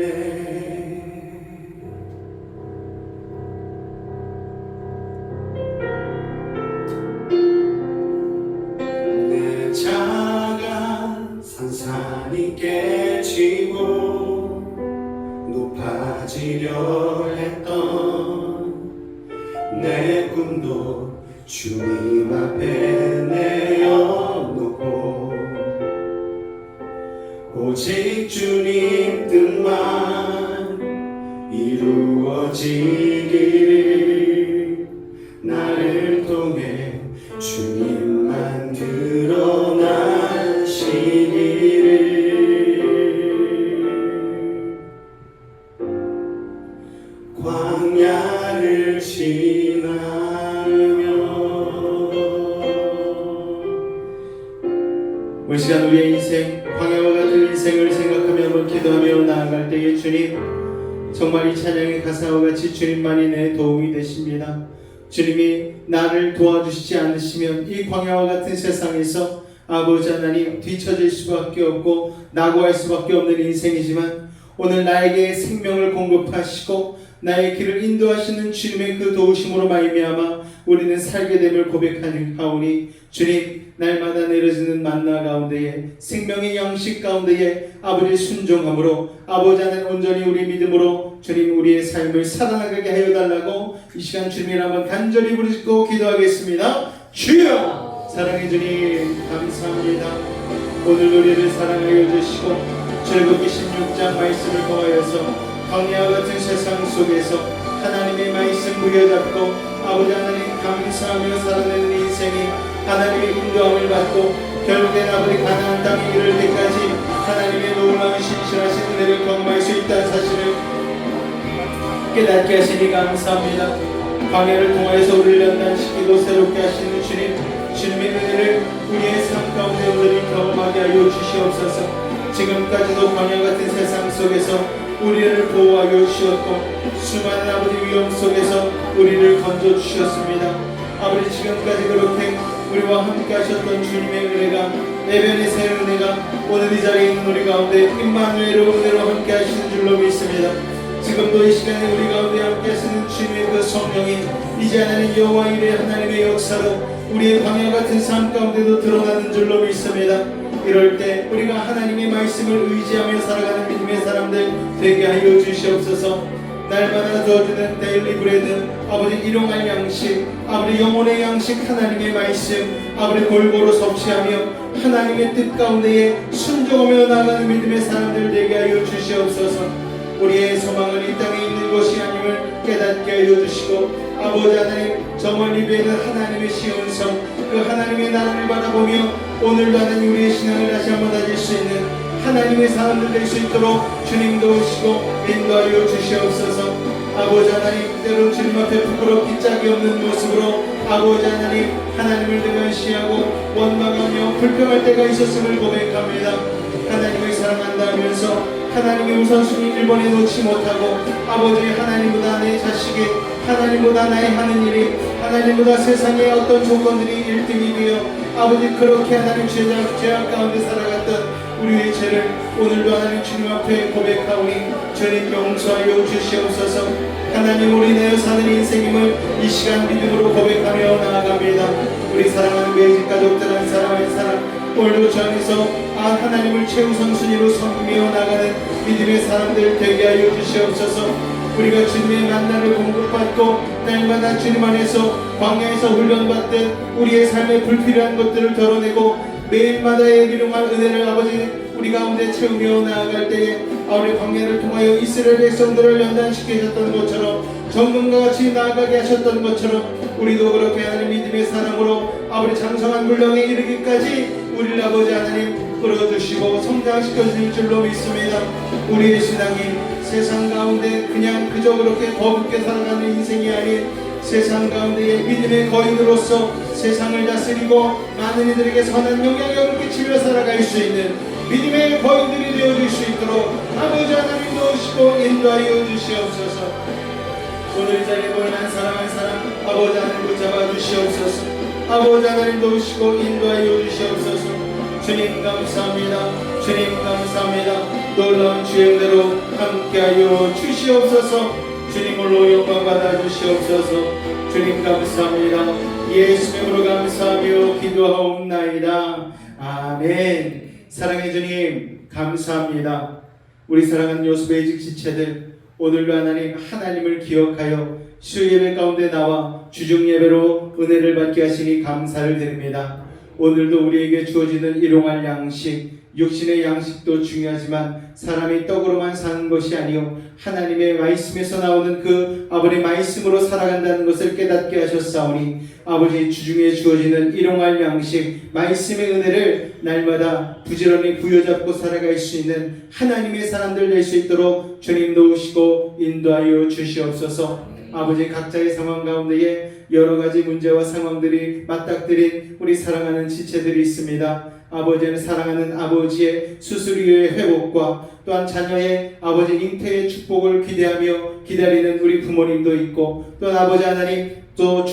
내 자가 산산이 깨지고 높아지려 했던 내 꿈도 주님 앞에 내어놓고 오직 주님 뜻만 이루어지기를 나를 통해 주님만 드러나시기를. 광야를 지나며 우리 시간 우리의 인생, 광야와 같은 인생을 생각하며 한번 기도하며 나아갈 때에 주님, 정말 이 찬양의 가사와 같이 주님만이 내 도움이 되십니다. 주님이 나를 도와주시지 않으시면 이 광야와 같은 세상에서 아버지 하나님 뒤처질 수밖에 없고 낙오할 수밖에 없는 인생이지만 오늘 나에게 생명을 공급하시고 나의 길을 인도하시는 주님의 그 도우심으로 말미암아 우리는 살게 됨을 고백하오니 주님, 날마다 내려지는 만나 가운데에 생명의 양식 가운데에 아버지의 순종함으로 아버지 하나님 온전히 우리 믿음으로 주님 우리의 삶을 살아나가게 하여 달라고 이 시간 주님을 한번 간절히 부르짖고 기도하겠습니다. 주여 사랑해 주님 감사합니다. 오늘 우리를 사랑하여 주시고 출애굽기 16장 말씀을 통하여서 광야와 같은 세상 속에서 하나님의 말씀 부여잡고 아버지 하나님 감사하며 살아내는 인생이 하나님의 인도함을 받고 결국엔 아버지 가나안 땅에 이를 때까지 하나님의 놀라운 신실하신 은혜를 경험할 수 있다는 사실을 깨닫게 하시니 감사합니다. 광야를 통하여서 우리를 연단시키고 새롭게 하시는 주님, 주님의 은혜를 우리의 삶 가운데 오늘을 경험하게 하여 주시옵소서. 지금까지도 광야 같은 세상 속에서 우리를 보호하여 주셨고 수많은 아버지 위험 속에서 우리를 건져주셨습니다. 아버지 지금까지 그렇게 우리와 함께 하셨던 주님의 은혜가 에베네셀 은혜가 오늘 이 자리에 있는 우리 가운데 임마누엘의 은혜로 함께 하시는 줄로 믿습니다. 지금도 이 시간에 우리 가운데 함께 하시는 주님의 그 성령이 이제 하나님 여호와 이레 하나님의 역사로 우리의 광야 같은 삶 가운데도 드러나는 줄로 믿습니다. 이럴 때 우리가 하나님의 말씀을 의지하며 살아가는 믿음의 사람들 되게 하여 주시옵소서. 날마다 주어주는 데일리 브레드 아버지 일용할 양식 아버지 영혼의 양식 하나님의 말씀 아버지 골고루 섭취하며 하나님의 뜻 가운데에 순종하며 나가는 믿음의 사람들 되게 하여 주시옵소서. 우리의 소망은 이 땅에 있는 것이 아님을 깨닫게 하여 주시고 아버지 하나님 저 멀리 뵈는 하나님의 시온성 그 하나님의 나라를 바라보며 오늘도 하나님 우리의 신앙을 다시 한번 다질 수 있는 하나님의 사람들 될 수 있도록 주님 도우시고 인도하여 주시옵소서. 아버지 하나님, 때로 주님 앞에 부끄럽기 짝이 없는 모습으로 아버지 하나님, 하나님을 등한시하고 원망하며 불평할 때가 있었음을 고백합니다. 하나님을 사랑한다 하면서 하나님의 우선순위를 일본에 놓지 못하고 아버지, 하나님보다 내 자식이, 하나님보다 나의 하는 일이, 하나님보다 세상의 어떤 조건들이 1등이 되어 아버지, 그렇게 하나님 죄악 가운데 살아갔던 우리의 죄를 오늘도 하나님 주님 앞에 고백하오니 주님 용서하여 주시옵소서. 하나님, 우리 내어 사는 인생임을 이 시간 믿음으로 고백하며 나아갑니다. 우리 사랑하는 매직 가족들 한 사람 한 사람 오늘도 저 안에서 하나님을 최우선순위로 섬기며 나가는 믿음의 사람들 되게 하여 주시옵소서. 우리가 주님의 만나를 공급받고 날마다 주님 안에서 광야에서 훈련받듯 우리의 삶에 불필요한 것들을 덜어내고 매일마다의 일용할 은혜를 아버지 우리 가운데 채우며 나아갈 때에 우리 광야를 통하여 이스라엘 백성들을 연단시키셨던 것처럼 정금과 같이 나아가게 하셨던 것처럼 우리도 그렇게 하나님 믿음의 사랑으로 아버지 장성한 물량에 이르기까지 우리를 아버지 하나님 끌어주시고 성장시켜 주실 줄로 믿습니다. 우리의 신앙이 세상 가운데 그냥 그저 그렇게 거북게 살아가는 인생이 아닌 세상 가운데의 믿음의 거인으로서 세상을 다스리고 많은 이들에게 선한 영향력을 끼치며 살아갈 수 있는 믿음의 거인들이 되어줄 수 있도록 아버지 하나님 도우시고 인도하여 주시옵소서. 오늘 이 자리에 모인 한 사람 한 사람 아버지 하나님 붙잡아 주시옵소서. 아버지 하나님 도우시고 인도하여 주시옵소서. 주님 감사합니다. 주님 감사합니다. 놀라운 주의 은혜로 함께하여 주시옵소서. 주님으로 영광 받아 주시옵소서. 주님 감사합니다. 예수님으로 감사하며 기도하옵나이다. 아멘. 사랑의 주님 감사합니다. 우리 사랑하는 요스베이직 지체들 오늘도 하나님을 기억하여 수예배 가운데 나와 주중예배로 은혜를 받게 하시니 감사를 드립니다. 오늘도 우리에게 주어지는 일용할 양식, 육신의 양식도 중요하지만 사람이 떡으로만 사는 것이 아니요 하나님의 말씀에서 나오는 그 아버지 말씀으로 살아간다는 것을 깨닫게 하셨사오니 아버지 주중에 주어지는 일용할 양식, 말씀의 은혜를 날마다 부지런히 부여잡고 살아갈 수 있는 하나님의 사람들 될 수 있도록 주님 도우시고 인도하여 주시옵소서. 아버지 각자의 상황 가운데에 여러 가지 문제와 상황들이 맞닥뜨린 우리 사랑하는 지체들이 있습니다. 아버지는 사랑하는 아버지의 수술 이후의 회복과 또한 자녀의 아버지 잉태의 축복을 기대하며 기다리는 우리 부모님도 있고 또한 아버지 하나님 또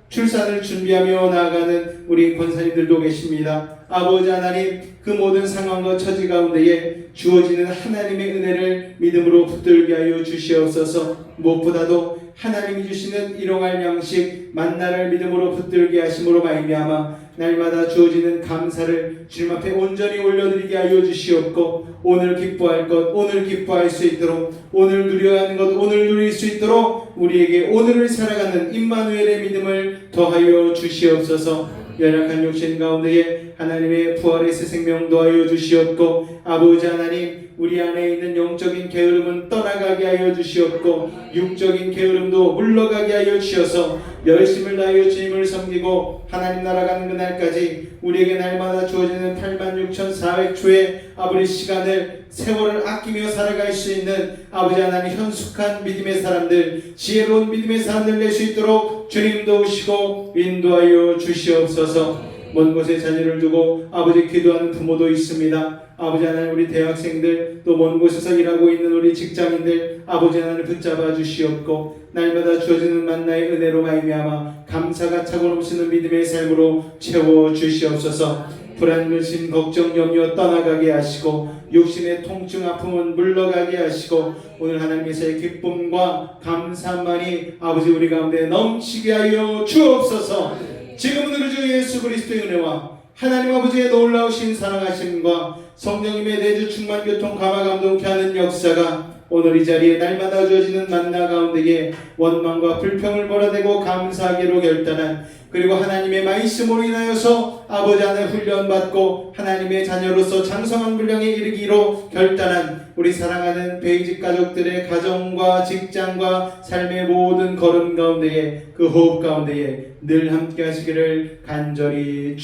출산을 준비하며 나아가는 우리 권사님들도 계십니다. 아버지 하나님 그 모든 상황과 처지 가운데에 주어지는 하나님의 은혜를 믿음으로 붙들게 하여 주시옵소서. 무엇보다도 하나님이 주시는 일용할 양식 만나를 믿음으로 붙들게 하심으로 말미암아 날마다 주어지는 감사를 주님 앞에 온전히 올려드리게 하여 주시옵고 오늘 기뻐할 것 오늘 기뻐할 수 있도록 오늘 누려야 하는 것 오늘 누릴 수 있도록 우리에게 오늘을 살아가는 임마누엘의 믿음을 더하여 주시옵소서. 연약한 육신 가운데에 하나님의 부활의 새 생명 더하여 주시옵고 아버지 하나님 우리 안에 있는 영적인 게으름은 떠나가게 하여 주시옵고 육적인 게으름도 물러가게 하여 주셔서 열심을 다하여 주님을 섬기고 하나님 나라 가는 그날까지 우리에게 날마다 주어지는 86,400초의 아버지 시간을 세월을 아끼며 살아갈 수 있는 아버지 하나님 현숙한 믿음의 사람들 지혜로운 믿음의 사람들 낼 수 있도록 주님 도우시고 인도하여 주시옵소서. 먼 곳에 자녀를 두고 아버지 기도하는 부모도 있습니다. 아버지 하나님 우리 대학생들 또 먼 곳에서 일하고 있는 우리 직장인들 아버지 하나님 붙잡아 주시옵고 날마다 주어지는 만나의 은혜로 말미암아 감사가 차고 넘치는 믿음의 삶으로 채워 주시옵소서. 불안, 근심, 걱정, 염려 떠나가게 하시고 육신의 통증, 아픔은 물러가게 하시고 오늘 하나님께서의 기쁨과 감사만이 아버지 우리 가운데 넘치게 하여 주옵소서. 지금은 우리 주 예수 그리스도의 은혜와 하나님 아버지의 놀라우신 사랑하심과 성령님의 내주 충만 교통 감화 감동케 하는 역사가 오늘 이 자리에 날마다 주어지는 만나 가운데에 원망과 불평을 몰아내고 감사하기로 결단한 그리고 하나님의 말씀으로 인하여서 아버지 안에 훈련받고 하나님의 자녀로서 장성한 분량에 이르기로 결단한 우리 사랑하는 베이직 가족들의 가정과 직장과 삶의 모든 걸음 가운데에 그 호흡 가운데에 늘 함께 하시기를 간절히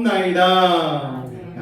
축원하옵나이다.